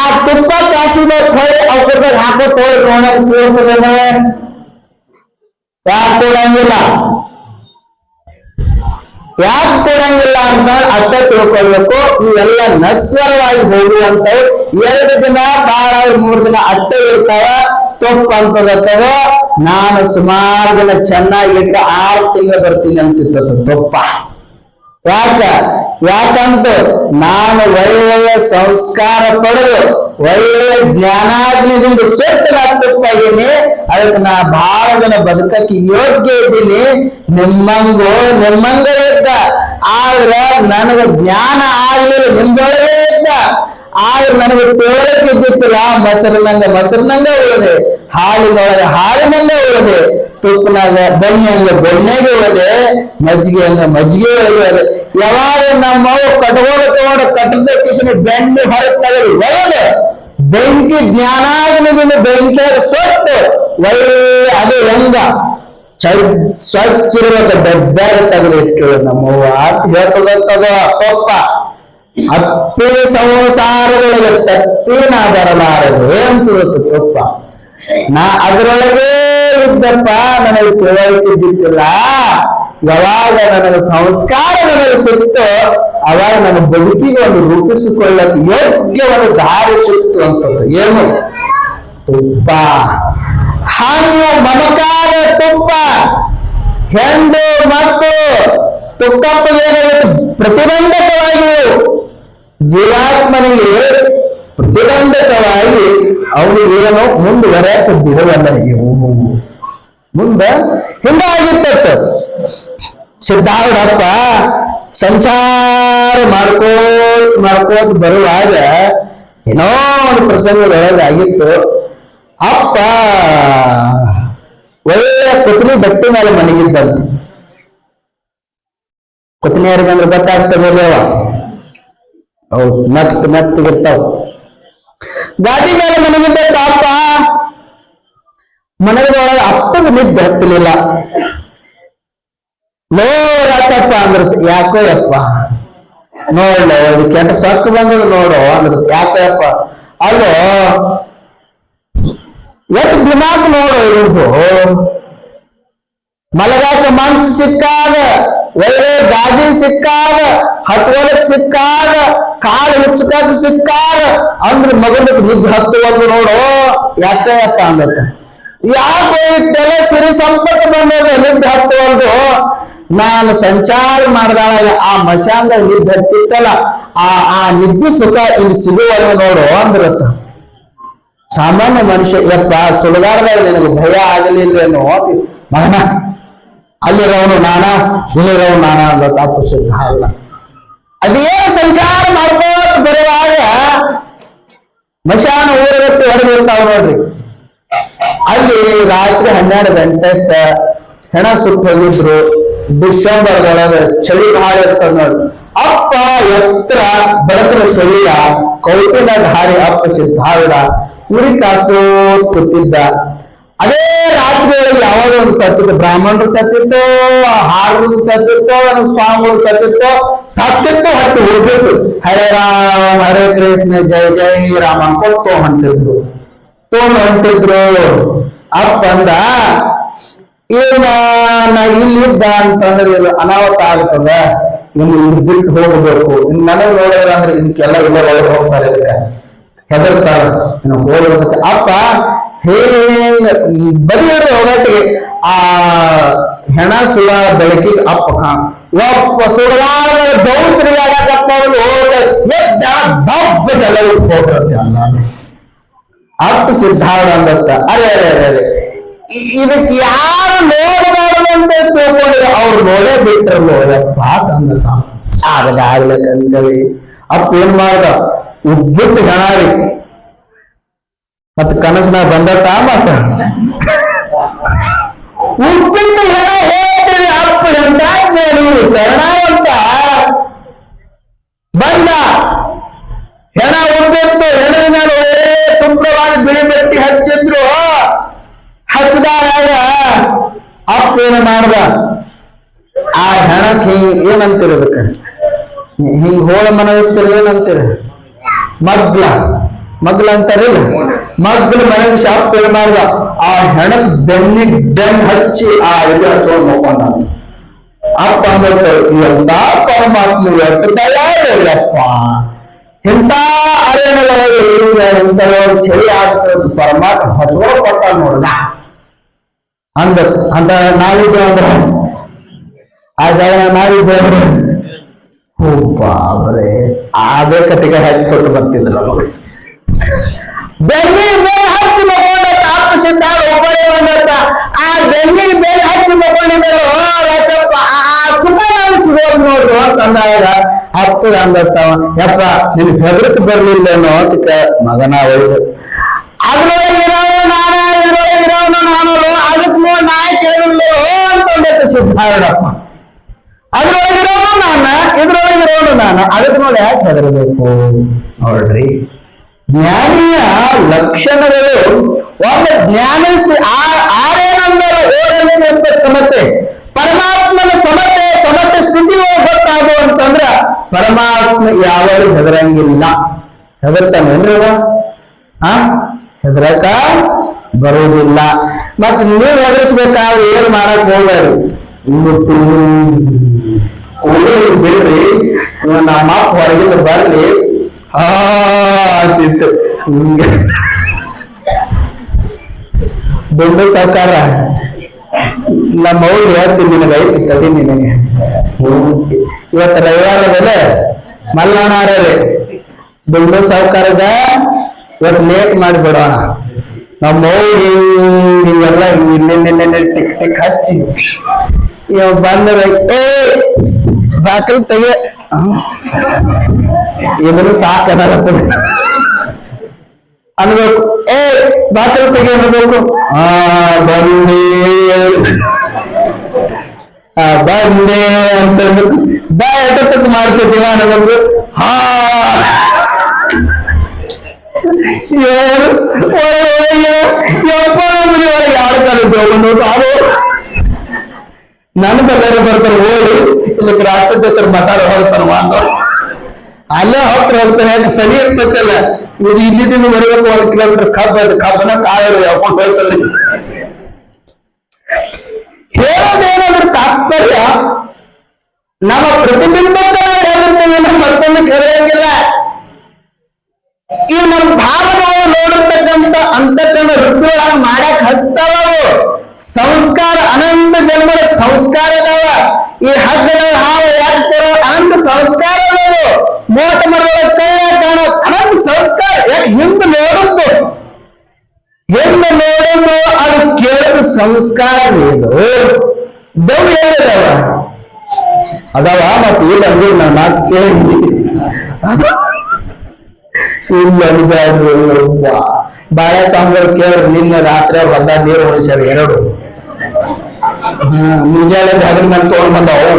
ಆ ತುಪ್ಪ ಕಾಸಿದ ಹೊಳೆ ಅವ್ರದಾಗ ಹಾಕೋತ್ ಹೋಗಿ ನೋಡಕ್ ಕೂಡ್ತದ, ಯಾಕೆ ಕೊಡಂಗಿಲ್ಲ ಅಂತ ಅರ್ಥ ತಿಳ್ಕೊಳ್ಬೇಕು. ಇವೆಲ್ಲ ನಶ್ವರವಾಗಿ ಹೋಗುವಂತ 2 ದಿನ ಬಾಳ 3 ದಿನ ಅಟ್ಟೆ ಇರ್ತಾವ. ತುಪ್ಪ ಅಂತದತ್ತವ, ನಾನು ಸುಮಾರು ದಿನ ಚೆನ್ನಾಗಿಟ್ಟ 6 ತಿಂಗಳು ಬರ್ತೀನಿ ಅಂತಿತ್ತ ತುಪ್ಪ. ಯಾಕಂತ ನಾನು ಒಳ್ಳೆಯ ಸಂಸ್ಕಾರ ಪಡೆದು ಒಳ್ಳೆಯ ಜ್ಞಾನಾಗ್ನಿದಿಂದ ಸುಟ್ಟು ನಾ ತುಪ್ಪಾಗೀನಿ, ಅದಕ್ಕೆ ನಾ ಬಹಳ ದಿನ ಬದುಕಕ್ಕೆ ಯೋಗ್ಯ ಇದ್ದೀನಿ. ನಿಮ್ಮಂಗ ಇದ್ದ, ಆದ್ರ ನನಗ ಜ್ಞಾನ ಆಗ್ಲಿಲ್ಲ, ನಿಮ್ದೊಳಗೆ ಇದ್ದ, ಆದ್ರೆ ನನಗೆ ತಿಳುವಳಿಕೆ ಇದ್ದಿತ್ತಿಲ್ಲ. ಮೊಸರಿನಂಗ ಉಳಿದೆ, ಹಾಲಿನಂಗ ಉಳಿದೆ, ತುಪ್ಪನಾಗ ಬೆಣ್ಣೆಗೆ ಉಳಿದೆ, ಮಜ್ಜಿಗೆ ಒಳಗೆ. ಯಾವಾಗ ನಮ್ಮವು ಕಟ್ಕೊಂಡು ಕಟ್ಟದ ಕಿಶನ್ ಬೆಣ್ಣೆ ಹೊರಗೆ ತಗಲಿ ಒಳಗೆ ಬೆಂಕಿ ಜ್ಞಾನಾಗ್ನಿದಿಂದ ಬೆಂಕಿಯಾಗ ಸೊಟ್ಟು ಒಳ್ಳೆ ಅದು ಹೆಂಗ ಸ್ವಚ್ಛಿರ್ಬೇಕು, ಬೆಬ್ಬಾಗ ತಗಲಿಟ್ಟು ನಮ್ಮವ್ವ ಅಂತ ಹೇಳ್ತದ ಪಪ್ಪ. ಅಪ್ಪಿ ಸಂಸಾರದೊಳಗೆ ತಪ್ಪಿ ನಾ ಬರಲಾರದೆ ಅಂತ ತುಪ್ಪ. ನಾ ಅದರೊಳಗೆ ಇದ್ದಪ್ಪ, ನನಗೆ ತಿಳುವಳಿಕೆ ಇದ್ದಿತ್ತಿಲ್ಲ. ಯಾವಾಗ ನನಗೆ ಸಂಸ್ಕಾರ ನನಗೆ ಸಿಕ್ತು, ಅವಾಗ ನನ್ನ ಬದುಕಿಗೆ ಒಂದು ರೂಪಿಸಿಕೊಳ್ಳಕ್ಕೆ ಯೋಗ್ಯ ಒಂದು ದಾರಿ ಸಿಕ್ತು ಅಂತದ್ದು. ಏನು ತುಪ್ಪ, ಹಂಗ ಮಮಕಾರ ತುಪ್ಪ, ಹೆಂಡು ಮಕ್ಕಳು ತುಕ್ಕಪ್ಪಗೆ ಏನಾಗುತ್ತೆ, ಪ್ರತಿಬಂಧಕವಾಗಿ ಜೀವಾತ್ಮನಿಗೆ ಪ್ರತಿಬಂಧಕವಾಗಿ ಅವನಿಗೆ ಏನೋ ಮುಂದುವರೆಯಕ್ಕೆ ಬಿಡುವಲ್ಲ. ಮುಂದೆ ಹಿಂಗಾಗಿತ್ತು. ಸಿದ್ಧಾರೂಢಪ್ಪ ಸಂಚಾರ ಮಾಡ್ಕೋತ ಬರುವಾಗ ಏನೋ ಒಂದು ಪ್ರಸಂಗದೊಳಗೆ ಆಗಿತ್ತು. ಅಪ್ಪ ಒಳ್ಳೆಯ ಕುತ್ನಿ ಬಟ್ಟೆ ಮೇಲೆ ಮನೆಗಿದ್ದಂತೆ. ಕುತ್ನಿಯರಿಗಂದ್ರೆ ಗೊತ್ತಾಗ್ತದೆ ಅಲ್ಲೇವ, ಹೌದು, ಮೆತ್ತಗಿರ್ತಾವ. ಗಾದಿ ಮೇಲೆ ಮನೆಗಿದ್ದ ಅಪ್ಪ ಮನೆಯೊಳಗೆ ಅಪ್ಪಗೆ ನಿದ್ದೆ ಹತ್ತಲಿಲ್ಲ. ಲೋ ರಾಚಪ್ಪ ಅಂದ್ರತ್, ಯಾಕೋ ಯಪ್ಪ ನೋಡ್ಲ ಕೆಟ್ಟ ಸೊಕ್ಕ ಬಂದದ ನೋಡು ಅಂದ್ರತ್. ಯಾಕೋ ಯಪ್ಪ, ಅಲ್ಲೋ ಎಷ್ಟು ದಿನಾಕ್ ನೋಡು ಇವ್ರದು, ಮಲಗಾಕ ಮನ್ಸು ಸಿಕ್ಕಾಗ, ಒಳ್ಳೆ ಗಾದಿ ಸಿಕ್ಕಾಗ, ಹಚ್ಕೊಳಕ್ ಸಿಕ್ಕಾಗ, ಕಾಲು ಹುಚ್ಚಕಾಕ ಸಿಕ್ಕಾಗ ಅಂದ್ರೆ ಮಗನಿಗೆ ನಿದ್ದೆ ಹತ್ತುವಂದು ನೋಡು. ಯಾಕೆ ಯಪ್ಪ ಅಂದತ್ತ. ಯಾಕೆ ಇಷ್ಟೆಲ್ಲ ಸಿರಿ ಸಂಪತ್ತು ಬಂದಾಗ ನಿದ್ದೆ ಹತ್ತುವಲ್ದು? ನಾನು ಸಂಚಾರ ಮಾಡಿದಾಗ ಆ ಮಶಾನ್ದಾಗ ನಿದ್ದೆ ಹತ್ತಿತ್ತಲ್ಲ, ಆ ನಿದ್ದೆ ಸುಖ ಇಲ್ಲಿ ಸಿಗುವಲ್ಲ ನೋಡು ಅಂದ್ರತ್ತ. ಸಾಮಾನ್ಯ ಮನುಷ್ಯ ಯಪ್ಪ ಸುಡುಗಾಡದಾಗ ನಿನಗೆ ಭಯ ಆಗಲಿಲ್ಲೇನೋ ಮಗನ, ಅಲ್ಲಿರೋನು ನಾನ ಇಲ್ಲಿರೋನು ನಾನ ಅಂತ ತಪ್ಪು ಸಿದ್ಧ ಅಲ್ಲ. ಅದೇ ಸಂಚಾರ ಮಾಡ್ಕೋತ ಬರುವಾಗ ಮಶಾನ ಊರಗಟ್ಟಿ ಹೊರಗಿರ್ತಾವ ನೋಡ್ರಿ. ಅಲ್ಲಿ ರಾತ್ರಿ 12 ಗಂಟೆಗೆ ಹೆಣ ಸುಟ್ಟು ಹೋಗಿದ್ರು. ಡಿಸೆಂಬರ್ದೊಳಗೆ ಚಳಿ ಭಾಳ ಇರ್ತದ ನೋಡ್ರಿ. ಅಪ್ಪ ಎತ್ತರ ಬಡಕರ ಶರೀರ, ಕೌಟಿನ ಧಾರಿ ಅಪ್ಪ ಸಿದ್ಧಾವಿಡ ಉರಿ ಕಾಸ್ಕೋತ್ ಕೂತಿದ್ದ. ಅದೇ ರಾತ್ರಿಯೊಳಗೆ ಯಾವಾಗ ಒಂದು ಸತ್ತಿತ್ತು, ಬ್ರಾಹ್ಮಣರು ಸತ್ತಿತ್ತು, ಹಾರರು ಸತ್ತಿತ್ತು, ಸ್ವಾಮಿಗಳು ಸತ್ತಿತ್ತು ಹೊಟ್ಟು ಹೋಗ್ಬಿಟ್ಟು ಹರೇ ರಾಮ ಹರೇ ಕೃಷ್ಣ ಜಯ ಜಯ ರಾಮ ಕೊಟ್ಟು ಹೊಂಟಿದ್ರು. ಅಪ್ಪ ಅಂದ, ನಾ ಇಲ್ಲಿದ್ದ ಅಂತಂದ್ರೆ ಇದು ಅನಾಹುತ ಆಗ್ತದ, ಇನ್ನು ಇಲ್ಲಿ ಬಿಟ್ಟು ಹೋಗ್ಬೇಕು. ಇನ್ ಮನೆ ನೋಡಿದ್ರ ಅಂದ್ರೆ ಇದಕ್ಕೆಲ್ಲ ಇಲ್ಲ ಒಳಗೆ ಹೋಗ್ತಾರೆ, ಇದಕ್ಕೆ ಹೆದರ್ತಾರ, ಇನ್ನು ಹೋಗ್ಬೇಕು. ಅಪ್ಪ ಬರೀ ಹೋಗಟ್ಟಿಗೆ ಆ ಹೆಣ ಸುಳ ಬೆಳಕಿಗೆ ಅಪ್ಪ ಒಪ್ಪ ಸುಡಲಾದ ದೌತ್ರಿಯಾಗಪ್ಪ ಅಪ್ಪ ಸಿದ್ಧಾರ್ಥ ಅಂದತ್ತ. ಅರೆ ಅರೆ ಅರೆ ಅರೆ ಇದಕ್ಕೆ ಯಾರು ನೋಡಬಾರ್ದು ಅಂತ ತಿಳ್ಕೊಂಡಿದ್ರು, ಅವ್ರು ನೋಡೇ ಬಿಟ್ರಲ್ಲೋ ಯಪ್ಪ ಅಂದ. ಆಗದಾಗ್ಲಕ್ಕಂತೇಳಿ ಅಪ್ಪ ಏನ್ ಮಾಡ್ದ, ಉಬ್ಬಿಟ್ಟು ಹೆಣ ರೀ ಮತ್ತ ಕನಸನ ಬಂದತ್ತ. ಮತ್ತ ಉಪ್ಪಿಟ್ಟು ಹೆಣ ಹೇಳ್ತೀವಿ ಅಪ್ಪ ಎಂತ ಕರ್ಣಾವಂತ ಬಂದ. ಹೆಣ ಉಬ್ಬಿಟ್ಟು ಹೆಣದ ಮೇಲೆ ಒಳ್ಳೆ ಶುಭ್ರವಾಗಿ ಬಿಳಿ ಬಟ್ಟಿ ಹಚ್ಚಿದ್ರು. ಹಚ್ಚದಾಗ ಅಪ್ಪ ಏನ ಮಾಡ್ದ, ಆ ಹೆಣಕ್ಕೆ ಏನಂತಿರೋದಕ್ಕೆ ಹಿಂಗ್ ಹೋಳ ಮನಗಿಸ್ತಾರೆ, ಏನಂತೀರ ಮಗ್ಲ ಅಂತಾರಿಲ್ಲ, ಮಗ್ಲ ಮನೆಗೆ ಶಾಪ್ ಏನ್ ಮಾಡ್ದ, ಆ ಹೆಣಕ್ ಬೆನ್ನಿಗೆ ಬೆನ್ ಹಚ್ಚಿ ಆ ಇದು ಹಚ್ಕೊಂಡು ನೋಡ್ಕೊಂಡ. ಅಪ್ಪ ಅಂದ್ರೆ ಎಂತ ಪರಮಾತ್ಮ ಎಷ್ಟು ದಯಾಳಪ್ಪ, ಇಂಥ ಅರಣ್ಯದೊಳಗೆ ಇಂಥವ್ರು ಚಳಿ ಆಗ್ತದೆ ಪರಮಾತ್ಮ ಹಚ್ಕೊಂಡು ಕೊಟ್ಟ ನೋಡ್ದ ಅಂದ. ಅಂತ ನಾವಿದ್ದೆ ಅಂದ್ರೆ ಆ ಜಾಗ ನಾವಿದ್ದೆ ಅಂದ್ರೆ ಬಾಬ್ರೆ ಅದೇ ಕಟ್ಟಿಗೆ ಹಚ್ಚಿಸೊಟ್ಟು ಬರ್ತಿದ್ರು. ಬೆನ್ನಿಗೆ ಬೇಲ್ ಹಚ್ಚಿ ಮಕ್ಕೊಂಡತ್ತ ಅಪ್ಪ ಸಿದ್ಧಾರ್ಥ ಒಬ್ಬರೇ ಬಂದತ್ತ. ಆ ಬೆನ್ನಿಗೆ ಬೇಲ್ ಹಚ್ಚಿ ಮಕ್ಕೊಂಡಿದ್ದಲ್ಲ ರಚಪ್ಪ, ಆ ಕುಟ ಸಿಗೋದು ನೋಡ್ರು ಅಂತಂದಾಗ ಅಪ್ಪ ಅಂದತ್ತವ, ಯಪ್ಪ ನಿನ್ ಹೆದರ್ಕ್ ಬರ್ಲಿಲ್ಲೇನೋ ಅಂತ ಮಗನ ಒಯ್ದು. ಅದ್ರೊಳಗೆ ಇರೋನು ನಾನ, ಇದ್ರೊಳಗೆ ಇರೋನು ನಾನು, ಅದಕ್ಕೆ ನೋಡಿ ನಾ ಕೇಳಿಲ್ಲೋ ಅಂತಂದೈತೆ ಸಿದ್ಧಾರ್ಡಪ್ಪ. ಅದ್ರೊಳಗಿರೋನು ನಾನ, ಇದ್ರೊಳಗಿರೋನು ನಾನು, ಅದಕ್ಕೆ ನೋಡಿ ಯಾಕೆ ಹೆದರ್ಬೇಕು ನೋಡ್ರಿ. ಜ್ಞಾನಿಯ ಲಕ್ಷಣಗಳು ಒಬ್ಬ ಜ್ಞಾನ ಆರೇನಂದರೆ ಓರನೆಂಬ ಸಮತೆ, ಪರಮಾತ್ಮನ ಸಮತೆ ಸ್ಥಿತಿ ಗೊತ್ತಾಗು ಅಂತಂದ್ರ ಪರಮಾತ್ಮ ಯಾವಾಗಲೂ ಹೆದರಂಗಿಲ್ಲ. ಹೆದರ್ತಾನೇನ್ರಿ? ಹೆದರಕ ಬರುವುದಿಲ್ಲ. ಮತ್ ನೀವು ಹೆದರ್ಸ್ಬೇಕಾದ್ರೆ ಏನ್ ಮಾಡಕ್ ಹೋಗ್ಬೇಡ್ರಿ, ಬಿಡ್ರಿ. ನಮ್ಮ ಅಪ್ಪ ಹೊರಗಿಂದ ಬರ್ಲಿ ಅಂತಿತ್ತು ಹಿಂಗೆ ದೊಡ್ಡ ಸಾಕಾರ ನಮ್ಮ ಅವ್ರು ಹೇಳ್ತೀನಿ ನಿನಗೆ ಐತಿ ಕದಿ ನಿನಗೆ. ಇವತ್ತು ರವಿವಾರದಲ್ಲೇ ಮಲ್ಲಾಣಾರೇ ದೊಡ್ಡ ಸಾವುಕಾರದ ಇವತ್ತು ಲೇಟ್ ಮಾಡಿಬಿಡೋಣ. ನಮ್ಮ ಅವ್ರು ನೀವೆಲ್ಲ ನಿನ್ನೆ ಟಿಕ್ ಟಿಕ್ ಹಚ್ಚಿ ಇವ್ ಬಂದ ಬಾಕಲ್ ತೆಗೆ ಇದನ್ನು ಸಾಕಲ್ಲ ಅನ್ಬೇಕು. ಬಾಕಲ್ ತೆಗೆ ಅನ್ಬೇಕು. ಬಂದೆ ಅಂತ ಎಟ್ಟಕ್ಕೆ ಮಾಡ್ತಿದ್ದೀವ ಅನ್ನೋದು. ನನ್ನ ಬಲ್ಲಾರ ಬರ್ತಾರೆ ಓಡಿ ಇಲ್ಲಕ್ಕೆ ರಾಷ್ಟ್ರದ ಹೆಸರು ಮಾತಾಡ ಹೋಗ್ತಾನ ಅಲ್ಲೇ ಹೊತ್ತು ಹೋಗ್ತಾನೆ. ಯಾಕೆ ಸರಿ ಇರ್ತೈತಲ್ಲ, ಇದು ಇಲ್ಲಿದಿಂದ ಬರಬೇಕು 1 ಕಿಲೋಮೀಟರ್ ಕಬ್ಬನ ಕಾಳು ಯಾಕೊಂಡು ಹೋಗ್ತದೆ. ಹೇಳೋದೇನಾದ್ರೂ ತಾತ್ಪರ್ಯ ನಮ್ಮ ಪ್ರತಿಬಿಂಬಕ್ಕೆ ಹೇಳಿರ್ತೇವೆ, ಮತ್ತೊಂದು ಕೆರೆಯಂಗಿಲ್ಲ. ಈ ನಮ್ಮ ಭಾವನೆಗಳು ನೋಡಿರ್ತಕ್ಕಂಥ ಅಂತ ಅಂತಕ್ಕಂಥ ವೃತ್ತಿಗಳಾಗ ಮಾಡಕ್ ಹಚ್ತಾವವು. ಸಂಸ್ಕಾರ ಅನಂತ ಜನ್ಮದ ಸಂಸ್ಕಾರ ಅದಾವ. ಈ ಹಗ್ಗದ ಹಾವು ಯಾಕ್ತಾರೋ ಅನಂತ ಸಂಸ್ಕಾರ ಅದಾವು. ಮೋಟ ಮರಗಳ ಕೈ ಕಾಣೋ ಅನಂತ ಸಂಸ್ಕಾರ. ಯಾಕೆ ಹಿಂದೆ ನೋಡುದು ಅದು ಕೇಳಿದ ಸಂಸ್ಕಾರ ಏನು ದೌಡ್ ಹೇಳಿದವ ಅದಾವ. ಮತ್ತೆ ಇಲ್ಲ ಅಂದ್ರೆ ನಾನು ಕೇಳಿ ಇಲ್ಲ ಬಾಳೆ ಸಾಂಬಾರು ಕೇಳಿದ್ರು ನಿನ್ನೆ ರಾತ್ರಿ ಹೊಲ ನೀರು ಉಳಿಸ್ಯಾರ ಎರಡು. ಮುಂಜಾನೆ ಜಾಗ ಮೇಲೆ ತಗೊಂಡ್ ಬಂದವು.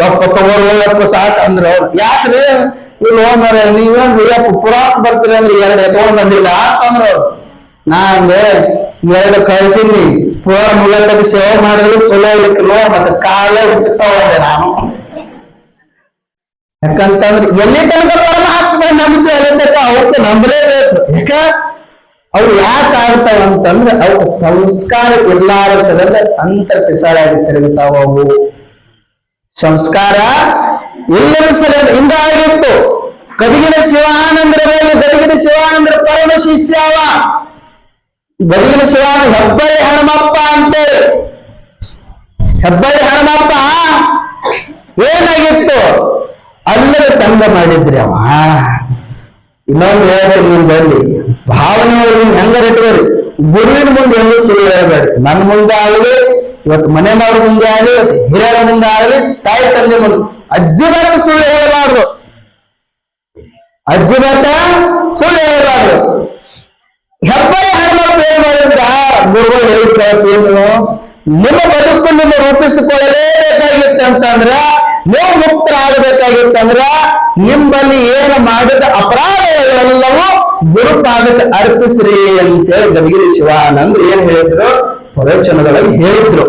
ಯಪ್ಪ ತಗೋರು ಸಾಕು ಅಂದ್ರ ಯಾಕ್ರಿ ಇವ್ ಮರ ನೀವೇನ್ ಯಪ್ಪ ಪುರಾಕ್ ಬರ್ತೀರಿ ಅಂದ್ರೆ ಎರಡು ತಗೊಂಡ್ ಬಂದಿಲ್ಲ ಅಂದ್ರ ನಾ ಅಂದ್ರೆ ಎರಡು ಕಳ್ಸಿನಿ. ಪುರ ಮುಗತ್ತಕ್ಕೆ ಸೇವೆ ಮಾಡಿದ್ರೆ ಚಲೋ ಇರ್ಲಿಕ್ಕಿಲ್ವ ಮತ್ತೆ ಕಾಲೇ ಹುಚ್ಚುತ್ತಾವೆ ನಾನು. ಯಾಕಂತಂದ್ರೆ ಎಲ್ಲಿ ತನಕ ಪರಮಾತ್ಮ ನಂಬಿಕೆ ಎಲ್ಲಿ ತನಕ ಅವಕ್ಕೆ ನಂಬಲೇಬೇಕು. ಯಾಕ ಅವು ಯಾಕೆ ಆಗ್ತಾವ ಅಂತಂದ್ರೆ ಅವು ಸಂಸ್ಕಾರ ಇರ್ಲಾರ ಸಲದ ಅಂತ ಪಿಸಾರಾಗಿ ತಿರುಗುತ್ತಾವ. ಅವು ಸಂಸ್ಕಾರ ಇಲ್ಲದ ಸಲದ ಹಿಂಗಾಗಿತ್ತು. ಗದಗಿನ ಶಿವಾನಂದರ ಮೇಲೆ ಗದಗಿನ ಶಿವಾನಂದರ ಪರಮ ಶಿಷ್ಯವ. ಗದಗಿನ ಶಿವಾನಂದ ಹೆಬ್ಬಳ್ಳಿ ಹನುಮಪ್ಪ ಅಂತೇಳಿ. ಹೆಬ್ಬಳ್ಳಿ ಹನುಮಪ್ಪ ಏನಾಗಿತ್ತು ಅಲ್ಲದ ಸಂಘ ಮಾಡಿದ್ರಿ ಅವ. ಇನ್ನೊಂದು ಹೇಳ್ತೀನಿ ನಿಮ್ದಲ್ಲಿ ಭಾವನೆ ಹೆಂಗಾರ ಇಟ್ಕೋರಿ. ಗುರುವಿನ ಮುಂದೆ ಎಂದು ಸುಳ್ಳು ಹೇಳ್ಬೇಡ್ರಿ. ನನ್ನ ಮುಂದೆ ಆಗಲಿ, ಇವತ್ತು ಮನೆ ಮಾಡೋರ ಮುಂದೆ ಆಗಲಿ, ಇವತ್ತು ಹಿರಿಯರ ಮುಂದೆ ಆಗಲಿ, ತಾಯಿ ತಂದೆ ಮುಂದೆ ಅಜ್ಜಿ ಬಾತ ಸುಳ್ಳು ಹೇಳಬಾರ್ದು. ಅಜ್ಜಿ ಬಾತ ಸುಳ್ಳು ಹೇಳಬಾರ್ದು. ಹೆಬ್ಬಳ್ಳಿ ಹನುಮಪ್ಪ ಏನ್ ಮಾಡಿದ್ದ ಗುರುಗಳು ಹೇಳಿದ್ದೇನು, ನಿಮ್ಮ ಬದುಕು ನಿಮ್ಮ ರೂಪಿಸಿಕೊಳ್ಳಲೇಬೇಕಾಗಿತ್ತು ಅಂತಂದ್ರ, ನೀವು ಮುಕ್ತರಾಗಬೇಕಾಗಿತ್ತಂದ್ರ ನಿಮ್ಮಲ್ಲಿ ಏನು ಮಾಡಿದ ಅಪರಾಧಗಳೆಲ್ಲವೂ ಗುರುಪಾದಕ್ಕೆ ಅರ್ಪಿಸ್ರಿ ಅಂತೇಳಿ ಗದಗಿರಿ ಶಿವಾನಂದ್ ಏನ್ ಹೇಳಿದ್ರು ಪ್ರವಚನಗಳಲ್ಲಿ ಹೇಳಿದ್ರು.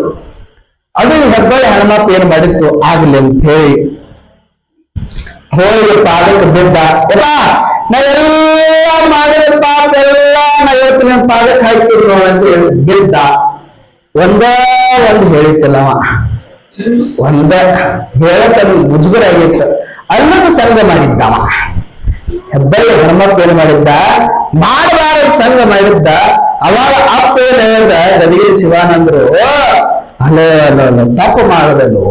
ಅದು ಹೆಬ್ಬಳ್ಳಿ ಹನುಮಪ್ಪ ಏನ್ ಮಾಡಿತ್ತು ಆಗ್ಲಿ ಅಂತ ಹೇಳಿ ಹೋಗಿ ಪಾದಕ್ಕೆ ಬಿದ್ದ. ನಾವೆಲ್ಲ ಮಾಡಿದ ಪಾಪ ಎಲ್ಲ ಇವತ್ತು ನಿಮ್ಮ ಪಾದಕ್ಕೆ ಹಾಕಿದ್ರು ಅಂತ ಹೇಳಿ ಬಿದ್ದ. ಒಂದೇ ಒಂದು ಹೇಳಿತ್ತಲ್ಲವ, ಒಂದ ಹೇಳಕ್ ಅದು ಮುಜುಗರ ಆಗಿತ್ತು. ಅಲ್ಲದ ಸಂಘ ಮಾಡಿದ್ದವ. ಹೆಬ್ಬಳ್ಳಿ ಹನುಮಪ್ಪ ಏನ್ ಮಾಡಿದ್ದ, ಮಾಡಬಾರದ ಸಂಘ ಮಾಡಿದ್ದ. ಅವಾಗ ಅಪ್ಪ ಏನ್ ಹೇಳ್ದ ಗದಗಿರಿ ಶಿವಾನಂದರು, ಅಲ್ಲೇ ತಪ್ಪು ಮಾಡದಲು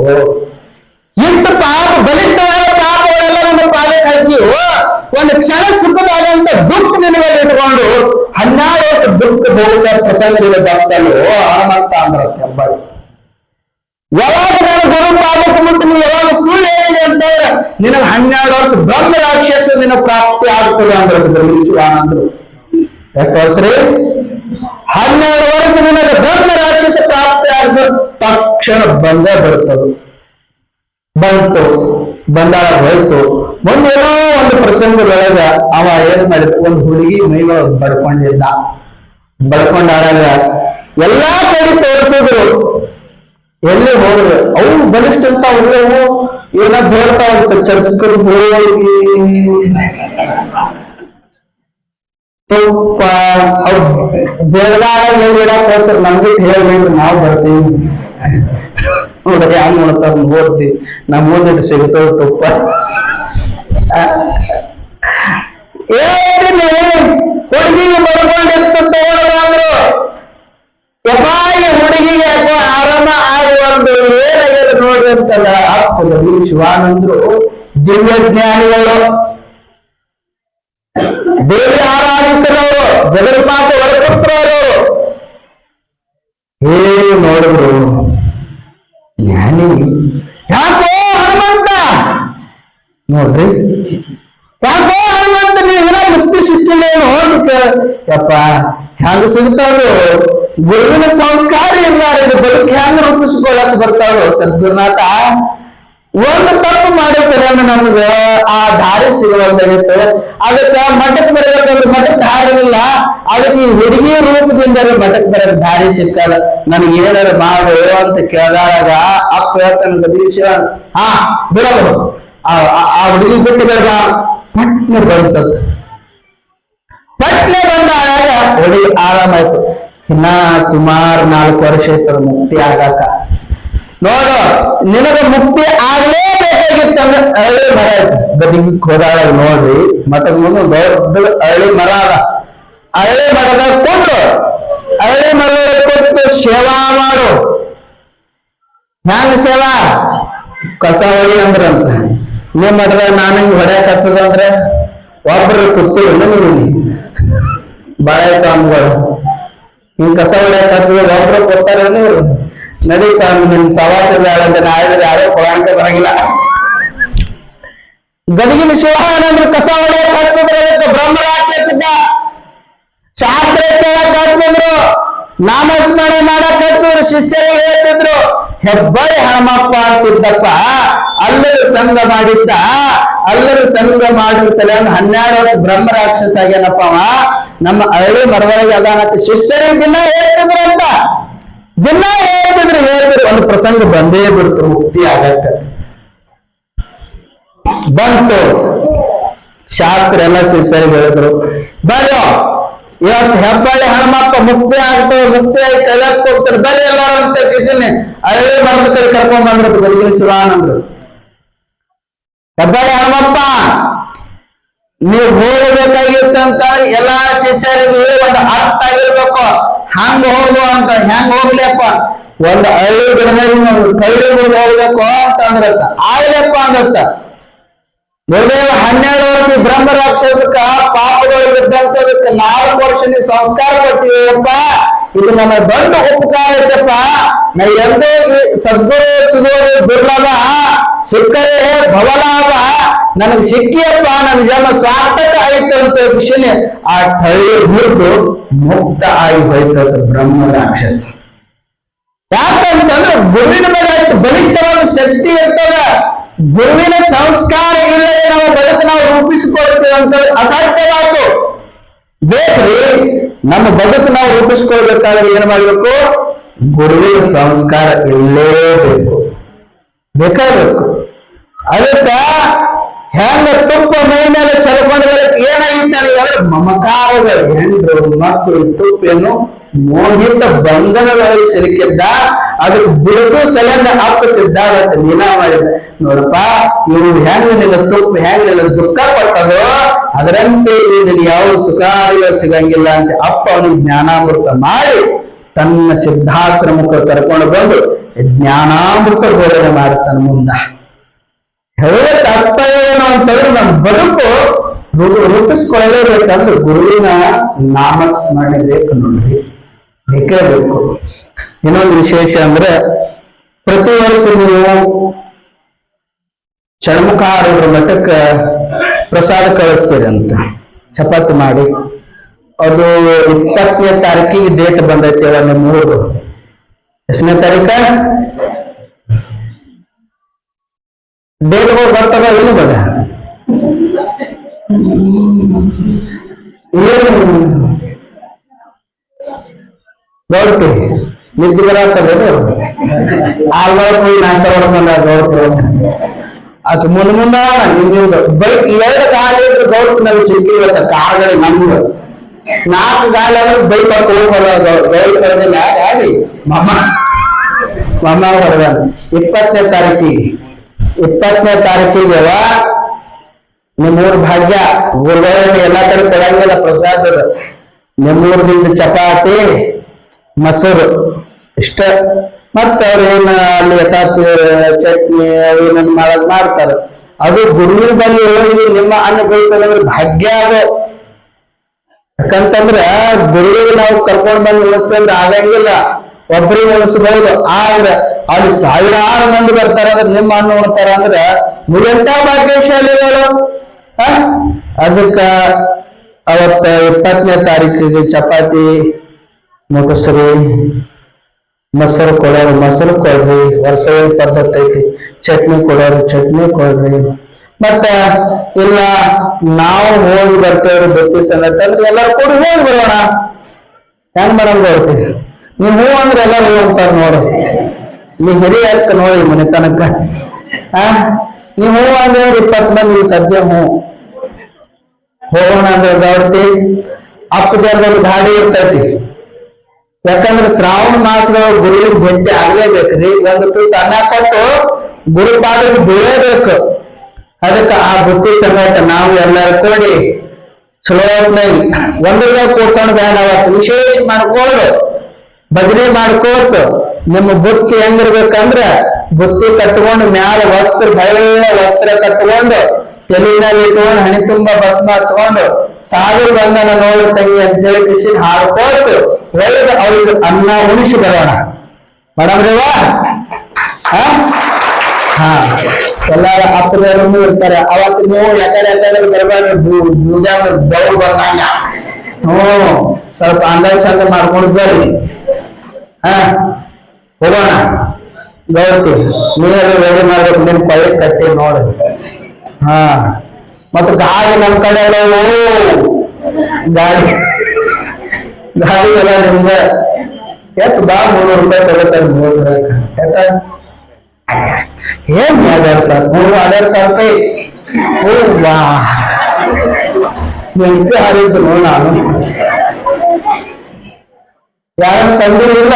ಇಷ್ಟು ಪಾಪ ಬಲಿಷ್ಠವಾದ ಪಾಪಗಳೆಲ್ಲ ನಮ್ಮ ಪಾದಕ್ಕೆ ಹಾಕಿವು. ಒಂದು ಕ್ಷಣ ಸುಖದಾದಂತ ದುಃಖ ನಿನಗೆ ಇಟ್ಕೊಂಡು 12 ವರ್ಷ ದುಃಖ ಭೋಗಿಸ ಪ್ರಸಂಗದಲ್ಲಿ ಬರ್ತಾನು ಹನುಮಂತ ಅಂದ್ರ ಹೆಬ್ಬಳ್ಳಿ. ಯಾವಾಗ ನಾನು ಗುರು ಪಾದಕ್ಕೆ ಮುಟ್ಟು ನೀವು ಯಾವಾಗ ಸುಳ್ಳು ಹೇಳಿದೆ ಅಂತಂದ್ರೆ ನಿನಗೆ 12 ವರ್ಷ ಬ್ರಹ್ಮ ರಾಕ್ಷಸ ನಿನ್ನ ಪ್ರಾಪ್ತಿ ಆಗ್ತದೆ ಅಂದ್ರೆ ಶಿವಾನಂದರು. ಯಾಕೋಸ್ರಿ 12 ವರ್ಷ ನಿನಗೆ ಬ್ರಹ್ಮ ರಾಕ್ಷಸ ಪ್ರಾಪ್ತಿ ಆಗ ತಕ್ಷಣ ಬಂದೇ ಬರ್ತದೆ. ಬಂತು, ಬಂದಾಳ ಹೋಯ್ತು. ಮುಂದೇನೋ ಒಂದು ಪ್ರಸಂಗದೊಳಗ ಅವ ಏನ್ ಮಾಡಿದ, ಒಂದು ಹುಡುಗಿ ಮೈಯೊಳಗೆ ಬಡ್ಕೊಂಡಿದ್ದ. ಬಡ್ಕೊಂಡಾಗ ಎಲ್ಲಾ ಕಡೆ ತೋರಿಸಿದ್ರು. ಎಲ್ಲಿ ಹೋದ್ರು ಅವು ಬಲಿಷ್ಠ ಅಂತ ಹುಡುಗವು ಏನ ಬೇಡ್ತಾವಂತ ಚರ್ಚಕರು ಹೋಗಿ ತುಪ್ಪ ಅವ್ ಬೇಡದಾಗ ಏನ್ ಇಡಕ್ ಹೋಗ್ತಾರೆ. ನಮ್ಗೆ ಹೇಳ್ಬೇಕು, ನಾವು ಬರ್ತೀವಿ ನೋಡ್ರಿ ಹಂಗ ನೋಡ್ತಾರ ನೋಡ್ತಿ ನಮ್ ಮುಂದಿಟ್ಟು ಸಿಗ್ತಾವ ತುಪ್ಪ. ಹುಡುಗಿಗೆ ಬರ್ಕೊಂಡಿತ್ತು ತಗೊಂಡ್ರು. ಯಪಾಯಿ ಹುಡುಗಿಗೆ ಯಾಕೋ ಆರಾಮ ಆಗುವಂದು ಏನಾಗ್ಯದ ನೋಡ್ರಿ ಅಂತಲ್ಲ. ಆಗ್ತದೆ ಶಿವಾನಂದ್ರು ದಿವ್ಯ ಜ್ಞಾನಿಗಳು, ದೇವಿ ಆರಾಧಿಕರವರು, ಜಗನ್ಮಾತೆ ವರಪುತ್ರವರು. ನೋಡಿದ್ರು ಜ್ಞಾನಿ. ಯಾಕೋ ಹನುಮಂತ ನೋಡ್ರಿ, ಯಾಕೋ ಹನುಮಂತ ನೀವೆಲ್ಲ ಮುಕ್ತಿ ಸಿಕ್ಕಿಲ್ಲೇನು ಹೋಗ್ಲಿಕ್ಕೆ. ಯಪ್ಪ ಹೆಂಗ ಸಿಗ್ತಾವ್ರು, ಗುರುವಿನ ಸಂಸ್ಕಾರ ಇರ್ಲಾರ ಬದುಕು ಹೆಂಗ ರೂಪಿಸ್ಕೊಳಕ್ ಬರ್ತಾವ್ರು. ಸದ್ಗುರುನಾಥ ಒಂದು ತಪ್ಪು ಮಾಡಿ ಸರಿಯಾದ ನಮ್ಗ ಆ ದಾರಿ ಸಿಗುವಂತಾಗಿತ್ತು. ಅದಕ್ಕ ಮಠಕ್ಕೆ ಬರಬೇಕಂದ್ರೆ ಮಠಕ್ಕೆ ದಾರಿ ಇಲ್ಲ. ಅದಕ್ಕೆ ಈ ಹುಡುಗಿ ರೂಪದಿಂದ ಮಠಕ್ಕೆ ಬರೋಕ್ ದಾರಿ ಸಿಕ್ಕಲ್ಲ. ನನಗೆ ಏನಾರು ಮಾಡು ಅಂತ ಕೇಳಿದಾಗ ಅಪ್ಪ ಹೇಳ್ತಾನೆ ಗದೀಶ, ಹಾ ಬಿಡಬಹುದು. ಆ ಹುಡುಗಿ ಬಿಟ್ಟು ಬೇಡ ಪಟ್ನೆ ಬರ್ತದ. ಪಟ್ನೆ ಬಂದಾಗ ಹುಡುಗಿ ಆರಾಮಾಯ್ತು. ಇನ್ನ ಸುಮಾರು 4 ವರ್ಷ ಇರ್ತದ ಮುಕ್ತಿ ಆಗಾಕ. ನೋಡು, ನಿನಗ ಮುಕ್ತಿ ಆಗ್ಲೇಬೇಕಾಗಿತ್ತಂದ್ರೆ ಅರಳಿ ಮರ ಐತಿ ಗದಗಿಗೆ ಹೋದಾಗ ನೋಡ್ರಿ, ಮಠದ ಮುಂದೆ ದೊಡ್ಡ ಅರಳಿ ಮರ ಅದ. ಅರಳಿ ಮರದಾಗ ಕೊಟ್ಟು ಅರಳಿ ಮರದಾಗ ಕೊಟ್ಟು ಸೇವಾ ಮಾಡು. ಹ್ಯಾಂಗ ಸೇವಾ? ಕಸ ಹೊಡಿ ಅಂದ್ರಂತ. ನಿಮ್ಮ ಮಠದಾಗ ನಾನು ಹಿಂಗ್ ಹೊಡ್ಯಾಕ ಹಚ್ಚದಂದ್ರೆ ಒಬ್ರು ಕೂತೀವಿ ನೀವು ಬಾಳೆ ಸ್ವಾಮಿಗಳು ಹಿಂಗ್ ಕಸ ಹೊಡ್ಯಾಕ ಹಚ್ಚದ ಒಬ್ರು ಕೊಡ್ತಾರ ನೀವು ನಡಿ ಸ್ವಾಮಿ ನಿನ್ ಸವಾಸ ನಾಳೆ ಯಾರೋ ಕೊಡಾಂಕ ಬರಂಗಿಲ್ಲ. ಗದಗಿನ ಶಿವಾನಂದ್ರು ಕಸ ಹೊಡ್ಯಾಕ ಹಚ್ಚಿದ್ರೆ ಬ್ರಹ್ಮ ರಾಕ್ಷಸಿದ್ದ ಶಾಸ್ತ್ರ ಕೇಳಕ್ ಹಚ್ಚಿದ್ರು, ನಾಮಸ್ಮರಣೆ ಮಾಡಕ್ ಹಚ್ಚಿದ್ರು, ಶಿಷ್ಯರಿಗೆ ಹೇಳ್ತಿದ್ರು. ಹೆಬ್ಬಾಯಿ ಹನುಮಪ್ಪ ಅಂತಿದ್ದಪ್ಪ ಅಲ್ಲದ ಸಂಘ ಮಾಡಿದ್ದ. ಅಲ್ಲದ ಸಂಘ ಮಾಡಿದ ಸಲ 12 ವರ್ಷ ಬ್ರಹ್ಮ ರಾಕ್ಷಸ ಆಗ್ಯಾನಪ್ಪ ಅವ. ನಮ್ಮ ಅರಳಿ ಮರವಳಿಗೆ ಅದಾನಂತ ಶಿಷ್ಯರಿಗೆ ದಿನ ಹೇಳ್ತಿದ್ರು ಅಂತ. ದಿನ ಹೇಳ್ತಿದ್ರು. ಒಂದು ಪ್ರಸಂಗ ಬಂದೇ ಬಿಡ್ತು, ಮುಕ್ತಿ ಆಗತ್ತ ಬಂತು. ಶಾಸ್ತ್ರ ಎಲ್ಲ ಶಿಷ್ಯರಿಗೆ ಹೇಳಿದ್ರು, ಬರ್ರಿ ಇವತ್ತು ಹೆಬ್ಬಾಳಿ ಹನುಮಪ್ಪ ಮುಕ್ತಿ ಆಗ್ತದೆ, ಮುಕ್ತಿ ಆಗಿ ಕೈಲಾಸಕ್ಕೆ ಹೋಗ್ತಾರೆ, ಬರ್ರಿ ಎಲ್ಲಾರು ಅಂತ ಕಿಶಿನಿ ಅರಳಿ ಮರದ ಕಡೆ ಕರ್ಕೊಂಡ್ ಬಂದ್ರು. ಗದಗಿನ ಶಿವಾನಂದ್ರು, ಹೆಬ್ಬಾಳಿ ಹನುಮಪ್ಪ ನೀವು ಹೋಗಬೇಕಾಗಿತ್ತಂತ ಎಲ್ಲಾ ಶಿಷ್ಯರಿಗೆ ಒಂದು ಅರ್ಥ ಆಗಿರ್ಬೇಕು. ಹಂಗ ಹೋಗು ಅಂತ. ಹೆಂಗ್ ಹೋಗ್ಲಿಯಪ್ಪ? ಒಂದು ಹಳ್ಳಿ ಗಿಡದಲ್ಲಿ ಕೈಲಿ ಹೋಗ್ಬೇಕು ಅಂತ ಅಂದ್ರತ್ತ. ಆಗ್ಲಪ್ಪ ಅಂದತ್ತ. ಗುರುದೇವ 12 ವರ್ಷ ಬ್ರಹ್ಮ ರಾಕ್ಷಸಕ್ಕ ಪಾಪಗಳು ಇದ್ದಂತದಕ್ಕೆ 4 ವರ್ಷ ನೀವು ಸಂಸ್ಕಾರ ಕೊಟ್ಟಿವಪ್ಪ. ಇದು ನಮ್ಮ ದೊಡ್ಡ ಉಪಕಾರ ಐತಪ್ಪ. ನಾ ಎಂದೂ ಸದ್ಗುರು ಸಿಗೋದು ದುರ್ಲಭ, ಸಿಕ್ಕರೆ ಭವಲಾಭ. ನನಗೆ ಸಿಕ್ಕಿಯಪ್ಪ, ನನ್ನ ಜನ್ಮ ಸಾರ್ಥಕ ಆಯ್ತು ಅಂತ ವಿಷಯ ಆ ಹಳ್ಳಿ ಮುರಿದು ಮುಕ್ತ ಆಗಿ ಹೋಯ್ತದ ಬ್ರಹ್ಮ ರಾಕ್ಷಸ. ಯಾಕಂತಂದ್ರೆ ಗುರುವಿನ ಮೇಲೆ ಬಲಿಷ್ಠವಾದ ಶಕ್ತಿ ಇರ್ತದ. ಗುರುವಿನ ಸಂಸ್ಕಾರ ಇಲ್ಲದೆ ನಾವು ಬದುಕು ನಾವು ರೂಪಿಸಿಕೊಳ್ತೇವೆ ಅಂತ ಅಸಾಧ್ಯವಾಯ್ತು. ಬೇಕ್ರಿ ನಮ್ಮ ಬದುಕು ನಾವು ರೂಪಿಸ್ಕೊಳ್ಬೇಕಾದ್ರೆ ಏನ್ ಮಾಡ್ಬೇಕು? ಗುರುವಿನ ಸಂಸ್ಕಾರ ಇಲ್ಲೇಬೇಕು, ಬೇಕಾಗಬೇಕು. ಅದಕ್ಕ ಹೆಂಗ ತುಪ್ಪ ಮೈ ಮೇಲೆ ಚಲ್ಕೊಂಡ ಏನಾಗಿತ್ತಾನೆ ಅಂದ್ರೆ ಮಮಕಾರಗಳು, ಹೆಂಡ್ರು ಮಕ್ಕಳು ತುಪ್ಪೇನು ಮೋಹಿತ ಬಂಧನಗಳಲ್ಲಿ ಸಿಲುಕಿದ್ದ. ಅದಕ್ಕೆ ಬಿಡಿಸೋ ಸಲಂದ ಅಪ್ಪ ಸಿದ್ಧಾರ್ಥ ನೀನ ಮಾಡಿದ. ನೋಡಪ್ಪ, ಇವು ಹೆಂಗ ನಿನ್ನ ತುಪ್ಪ ಹೆಂಗ ನಿನ್ನ ದುಃಖ ಪಟ್ಟದೋ ಅದರಂತೆ ನಿನಗೆ ಯಾವ ಸುಖಾದಿಗಳು ಸಿಗಂಗಿಲ್ಲ ಅಂತ ಅಪ್ಪ ಅವನಿಗೆ ಜ್ಞಾನಾಮೃತ ಮಾಡಿ ತನ್ನ ಸಿದ್ಧಾಶ್ರಮಕ್ಕೆ ಕರ್ಕೊಂಡು ಬಂದು ಜ್ಞಾನಾಮೃತ ಬೋಧನೆ ಮಾಡ್ತಾನೆ. ಮುಂದ ಹೇಳ ತಾತ್ಪರ್ಯ ಏನು ಅಂತಂದ್ರೆ ನಮ್ಮ ಬದುಕು ರೂಪಿಸ್ಕೊಳ್ಳಲೇಬೇಕಂದ್ರೆ ಗುರುವಿನ ನಾಮಸ್ಮರಣೆ ಬೇಕು ನೋಡ್ರಿ, ಬೇಕೇ ಬೇಕು. ಇನ್ನೊಂದು ವಿಶೇಷ ಅಂದ್ರೆ ಪ್ರತಿ ವರ್ಷ ನೀವು ಷಣ್ಮುಖಾರೂಢ ಮಠಕ್ಕ ಪ್ರಸಾದ ಕಳಿಸ್ತೀರಿ ಅಂತ ಚಪಾತಿ ಮಾಡಿ. ಅದು 20ನೇ ತಾರೀಕಿಗೆ ಡೇಟ್ ಬಂದೈತಿ. ಅವನ್ನ 3 ಎಷ್ಟನೇ ತಾರೀಕ ಡೇಟ್ಗಳು ಬರ್ತದ ಏನು ಬದ ಗೌಡ್ತಿ ನಿದ್ದೆ ಬರತ್ತದ ಆಲ್ವಾಡ್ತಿ ನಾಟ ಹೊಡ್ಕೊಂಡ ಗೌಡ್ತಿ ಅದು ಮುಂದ ನಿಮ್ದು ಬೈಕ್ 2 ಗಾಲಿ ಇದ್ರೆ ಗೌಡ್ತಿ ನಮಗೆ ಸಿಕ್ಕಿರತ್ತ. ಕಾರ್ಗಳು ನಮ್ದು 4 ಗಾಲಿ ಅಂದ್ರೆ ಬೈಕ್ ಹೋಗ್ಬಾರ ಗೌಡ್ ಕರೆದಿಲ್ಲ ಗಾಡಿ ಮಮ್ಮ ಹೊರಗ 20ನೇ ತಾರೀಕಿಗೆ ನಿಮ್ಮೂರ್ ಭಾಗ್ಯ. ಗುರುಗಳನ್ನ ಎಲ್ಲಾ ಕಡೆ ಕೊಡಂಗಿಲ್ಲ ಪ್ರಸಾದದ. ನಿಮ್ಮೂರ್ದಿಂದ ಚಪಾತಿ ಮೊಸರು ಇಷ್ಟ. ಮತ್ತ ಅವ್ರ ಏನ ಅಲ್ಲಿ ಯಥಾರ್ಥಿ ಚಟ್ನಿ ಅವೇನನ್ನ ಮಾಡ್ತಾರ. ಅದು ಗುರುವಿನ ಬಳಿ ಹೋಗಿ ನಿಮ್ಮ ಅನ್ನ ಬೈತದಂದ್ರೆ ಭಾಗ್ಯ ಅದು. ಯಾಕಂತಂದ್ರ ಗುರುವಿಗೆ ನಾವು ಕರ್ಕೊಂಡ್ ಬಂದು ಉಳಿಸ್ತಂದ್ರೆ ಆಗಂಗಿಲ್ಲ, ಒಬ್ಬರಿಗೆ ಉಳಿಸಬಹುದು. ಆದ್ರೆ ಅಲ್ಲಿ 1000 ಮಂದಿ ಬರ್ತಾರ ಅಂದ್ರೆ ನಿಮ್ಮ ಅನ್ನ ಉಣ್ತಾರ ಅಂದ್ರೆ ನೀವೆಂತ ಭಾಗ್ಯಶಾಲಿಗಳು. ಅದಕ್ಕ ಅವತ್ತ 20ನೇ ತಾರೀಕಿಗೆ ಚಪಾತಿ ಮೊಸರು ಕೊಡೋರು ಮೊಸರು ಕೊಡ್ರಿ, ವರ್ಷ ಪದ್ಧತಿ ಐತಿ. ಚಟ್ನಿ ಕೊಡೋರು ಚಟ್ನಿ ಕೊಡ್ರಿ. ಮತ್ತ ಇಲ್ಲ ನಾವು ಹೋಗಿ ಬರ್ತೇವ್ರಿ ಬತ್ತಿ ಸನ್ನಟ್ ಅಂದ್ರೆ ಎಲ್ಲಾರು ಕೂಡ ಹೋಗಿ ಬರೋಣ. ಹೆಂಗ್ ಮಾಡಂಗ ಬರ್ತೀವಿ ನೀವು ಹೂ ಅಂದ್ರೆ ಎಲ್ಲಾರು ಹೂ ಅಂತಾರ ನೋಡಿ. ನೀ ಹಿರಿಯರ್ಕ ನೋಡಿ ಮನೆ ತನಕ ನೀವು ಹೂ ಅಂದ್ರೆ 20 ಮಂದಿ ಸದ್ಯ ಹೂ ಹೋಗೋಣ ಅಂದ್ರೆ ಗೌಡ್ತಿ ಅಪ್ಪ ಜನರಲ್ಲಿ ಗಾಡಿ ಇರ್ತೈತಿ. ಯಾಕಂದ್ರೆ ಶ್ರಾವಣ ಮಾಸದೊಳಗೆ ಗುರುವಿಗೆ ಭೇಟಿ ಆಗ್ಲೇಬೇಕ್ರಿ. ಒಂದು ತುತ್ತು ಅನ್ನ ಕೊಟ್ಟು ಗುರುಪಾದಕ್ಕೆ ಬೀಳಬೇಕು. ಅದಕ್ಕೆ ಆ ಬುತ್ತಿ ಸಮೇತ ನಾವು ಎಲ್ಲರೂ ಕೂಡಿ ಚಲೋ ಹೊತ್ನಾಗಿ ಒಂದ್ರದಾಗ ಕೂರ್ಸೋಣ ಬೇಡ, ಅವತ್ತು ವಿಶೇಷ ಮಾಡ್ಕೊಂಡು ಭಜನೆ ಮಾಡ್ಕೋತ ನಿಮ್ಮ ಬುತ್ತಿ ಹೆಂಗಿರ್ಬೇಕಂದ್ರ ಬುತ್ತಿ ಕಟ್ಕೊಂಡು ಮ್ಯಾಲ ವಸ್ತ್ರ ಬೆಳ್ಳ ವಸ್ತ್ರ ಕಟ್ಕೊಂಡು ತಲೆನಲ್ಲಿ ಇಟ್ಕೊಂಡು ಹಣಿ ತುಂಬಾ ಭಸ್ಮ ಹಚ್ಕೊಂಡು ಸಾಗರ ಬಂದನ ನೋಡು ತಂಗಿ ಅಂತೇಳಿ ಕೃಷಿ ಹಾಡ್ಕೋತು ಒಳಗೆ ಅವ್ರಿಗೆ ಅನ್ನ ಉಣಿಸಿ ಬರೋಣ ಮೇಡಮ್ರಿವ. ಹಾ ಎಲ್ಲಾರ ಅಪ್ಪದವ್ರು ಇರ್ತಾರೆ. ಅವತ್ತು ನೀವು ಯಾಕಡೆ ಬರಬಾರ್ದು, ಮುಂಜಾನ ಬೆಳಗ್ಗೆ ಬಂದಂಗ ಸ್ವಲ್ಪ ಅಂದಾಜ ಚಂದ ಮಾಡ್ಕೊಂಡು ಬರ್ರಿ. ಹೋಗೋಣ. ಗೌರತಿ ನೀರು ರೆಡಿ ಮಾಡ್ಬೇಕು, ನಿನ್ ಕೊಳ್ಳಿ ಕಟ್ಟಿ ನೋಡಿ. ಮತ್ತ ಗಾಡಿ ನಮ್ ಕಡೆ ಗಾಡಿ ಎಲ್ಲ ನಿಮ್ಗೆ ಎಷ್ಟು ಬಾ ₹300 ತಗೋತಾರೆ. ಏನ್ 2,500 ವಾ ಎಂಟು ಹಾರಿದ್ದು ನೋಡ. ನಾನು ಯಾರ ತಂದಿಲ್ಲ,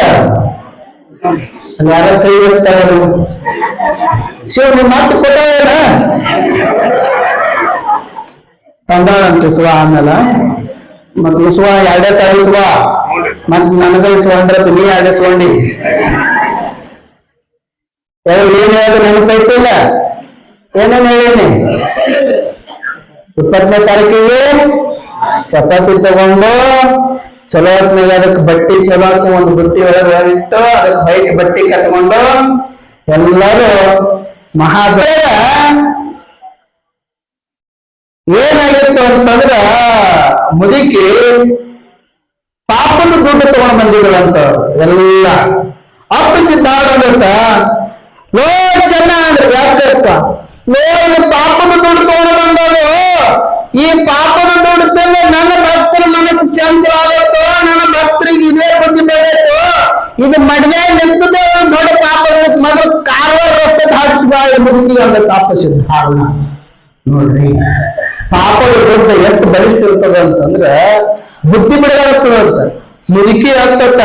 ಯಾರ ಕೈ ಇರ್ತಾರೆ ಶಿವ. ನಿಮ್ ಮಾತು ಕೊಟ್ಟ ತಂದಾಳಂತ ಇಸುವ. ಆಮೇಲೆ ಮತ್ ಇಸುವ 2 ಸಾವಿರ ಇಸುವ, ಮತ್ ನನಗ ಇಸ್ಕೊಂಡ್ರ ನೀ 2 ಇಸ್ಕೊಂಡಿ. ಏನ್ ಹೇಳೋದು ನೆನಪೈತಿಲ್ಲ, ಏನೇನ್ ಹೇಳೀನಿ. 20ನೇ ತಾರೀಕಿಗೆ ಚಪಾತಿ ತಗೊಂಡು ಚಲೋ ಹೊತ್ನಾಗ ಅದಕ್ಕೆ ಬಟ್ಟಿ ಚಲೋ ಒಂದು ಬುಟ್ಟಿ ಒಳಗೆ ಇಟ್ಟು ಅದಕ್ಕೆ ವೈಟ್ ಬಟ್ಟಿ ಕಟ್ಕೊಂಡು ಎಲ್ಲರೂ ಮಹಾದೇವ. ಏನಾಗಿತ್ತು ಅಂತಂದ್ರ ಮುದುಕಿ ಪಾಪದ ದುಡ್ಡು ತಗೊಂಡು ಬಂದಿದ್ರಂತ ಎಲ್ಲ ಅಪ್ಪಿಸಿದ್ದಾಡಂತ. ಲೋ ಚೆನ್ನ ಅಂದ್ರೆ ಯಾಕಪ್ಪ, ಲೋ ಇದು ಪಾಪದ ದುಡ್ಡು ತಗೊಂಡು ಬಂದವರು, ಈ ಪಾಪದ ದುಡ್ಡು ತಂದು ನನ್ನ ಭಕ್ತರ ಮನಸ್ಸು ಚಂಚಲ ಆಗತ್ತು, ನನ್ನ ಭಕ್ತರಿಗೆ ಇದೇ ಬುದ್ಧಿ ಬೆಳೆಯಿತು, ಇದು ಮಡ್ವೆ ನಿಂತದೆ ದೊಡ್ಡ ಪಾಪದ ಮೊದಲು ಕಾರವಾರ ರಸ್ತೆ ಹಾಡಿಸ್ಬಾ ಮುದುಕಿ ಅಂತ ತಾಪಸಿದ ಕಾರಣ ನೋಡ್ರಿ. ಪಾಪದ ದುಡ್ಡು ಎಷ್ಟು ಬಲಿಷ್ಠ ಇರ್ತದೆ ಅಂತಂದ್ರ ಬುದ್ಧಿ ಬಿಡಗಾಗ್ತದ ಅಂತ. ಮುದುಕಿ ಆಗ್ತಕ್ಕ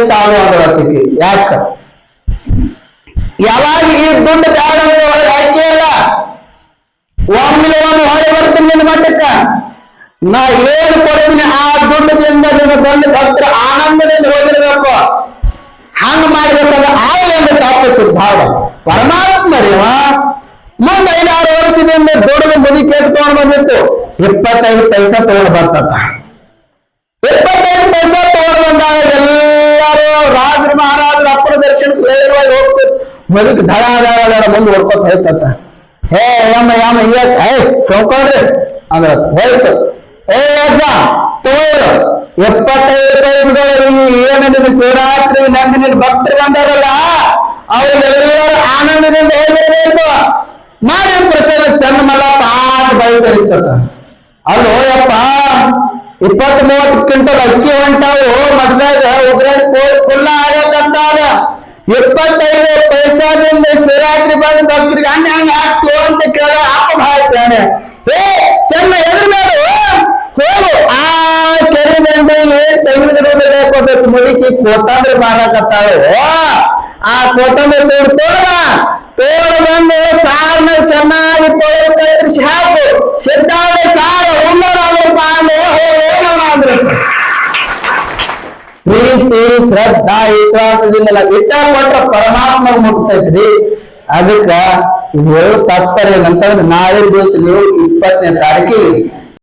ಸಾವು ಅಂದ್ರೆ ಯಾಕ ಯಾವಾಗ ಈ ದುಡ್ಡು ಬ್ಯಾಡ ಅಂತ ಒಳಗೆ ಹಾಕಿ ಅಲ್ಲ, ಒಮ್ಮೆ ಹೊಳೆ ಬರ್ತೀನಿ ನಿನ್ನ ಮಟ್ಟಕ್ಕ, ನಾ ಏನು ಕೊಡ್ತೀನಿ ಆ ದುಡ್ಡದಿಂದ ನಿನ್ನ ಬಂದು ಭಕ್ತರ ಆನಂದದಿಂದ ಹೋಗಿರ್ಬೇಕು. ಹಂಗ ಮಾಡ್ಬೇಕಂದ್ರೆ ಆ ಒಂದು ತಾಪಸ್ಸು ಭಾವ ಪರಮಾತ್ಮ ರೀವ. ಮುಂದೆ 5-6 ವರ್ಷದಿಂದ ದುಡ್ಡು ಮುದುಕಿ ತಗೊಂಡು ಬಂದಿತ್ತು, 25 ಪೈಸಾ ತಗೊಂಡು ಬರ್ತದ. 25 ಪೈಸಾ ತಗೊಂಡು ಬಂದಾಗ ಎಲ್ಲರೂ ರಾಜರು ಮಹಾರಾಜರು ಅಪ್ಪನ ದರ್ಶನಕ್ಕೆ ಹೋಗ್ತಿತ್ತು. ಮುದುಕಿ ಧಡ ಮುಂದೆ ಹೊಡ್ಕೊತ ಹೋಯ್ತತ್ತ. ಸೋಕೊಂಡ್ರಿ ಅಂದ್ರ ಹೋಯ್ತು. ಅಜ್ಜ ತಗೋರು 75 ಪೈಸೆಗಳು ಏನಿದೆ ಶಿವರಾತ್ರಿ ನಂದಿನ ಭಕ್ತರು ಬಂದಾರಲ್ಲ ಅವ್ರಿಗೆಲ್ಲರೂ ಆನಂದದಿಂದ ಹೋಗಿರ್ಬೇಕು. ಮಾಡಿ ಪ್ರಸಾದ ಚಂದ ಮಲ್ಲ ಪಾಠ ಬೈತರಿತದ. ಅಲ್ಲೋ ಯಪ್ಪ 20-30 ಕ್ವಿಂಟಲ್ ಅಕ್ಕಿ ಹೊಂಟಾವು ಮದ್ದಾಗ ಉಗ್ರಾಡಿ ಕುಲ್ಲ ಆಗಕ್ಕಂತಾದ. 25 ಪೈಸಾದಿಂದ ಶಿವರಾತ್ರಿ ಬಂದ ಭಕ್ತರಿಗೆ ಹಂಗ ಹಂಗ ಹಾಕ್ತೀವ ಅಂತ ಕೇಳ ಅಪ್ಪ ಭಾಷೆ ಚೆನ್ನ ಎದುರು ಮಾಡು ಹೋಗು. ಆ ಕೆರೆ ದಂಡೆಗೆ ತೆಂಗಿನ ಗಿಡ ಹಾಕೋಬೇಕು. ಮುದುಕಿ ಕೊತ್ತಂಬರಿ ಮಾರಾಕತ್ತಾಳು. ಆ ಕೊತ್ತಂಬರಿ ಸೈಡ್ ತೋಳ ಬಂದು ಸಾರನ್ನ ಚೆನ್ನಾಗಿ ತೊಳೆದು ಹಾಕು. ಸಿದ್ಧಾವಳಿ ಸಾರ ಉಣ್ಣರಾದ್ರು ಪಾಲೆ ಹೋಗ್ರೆ ಪ್ರೀತಿ ಶ್ರದ್ಧಾ ವಿಶ್ವಾಸದಿಂದ ಬಿಟ್ಟ ಕೊಟ್ಟ ಪರಮಾತ್ಮ ಮುಟ್ತೈತ್ರಿ. ಅದಕ್ಕ ಇವು ತಪ್ಪರೇನಂತಂದ್ರೆ ನಾಳೆ ದಿವಸ ನೀವು 20ನೇ ತಾರೀಕಿಗೆ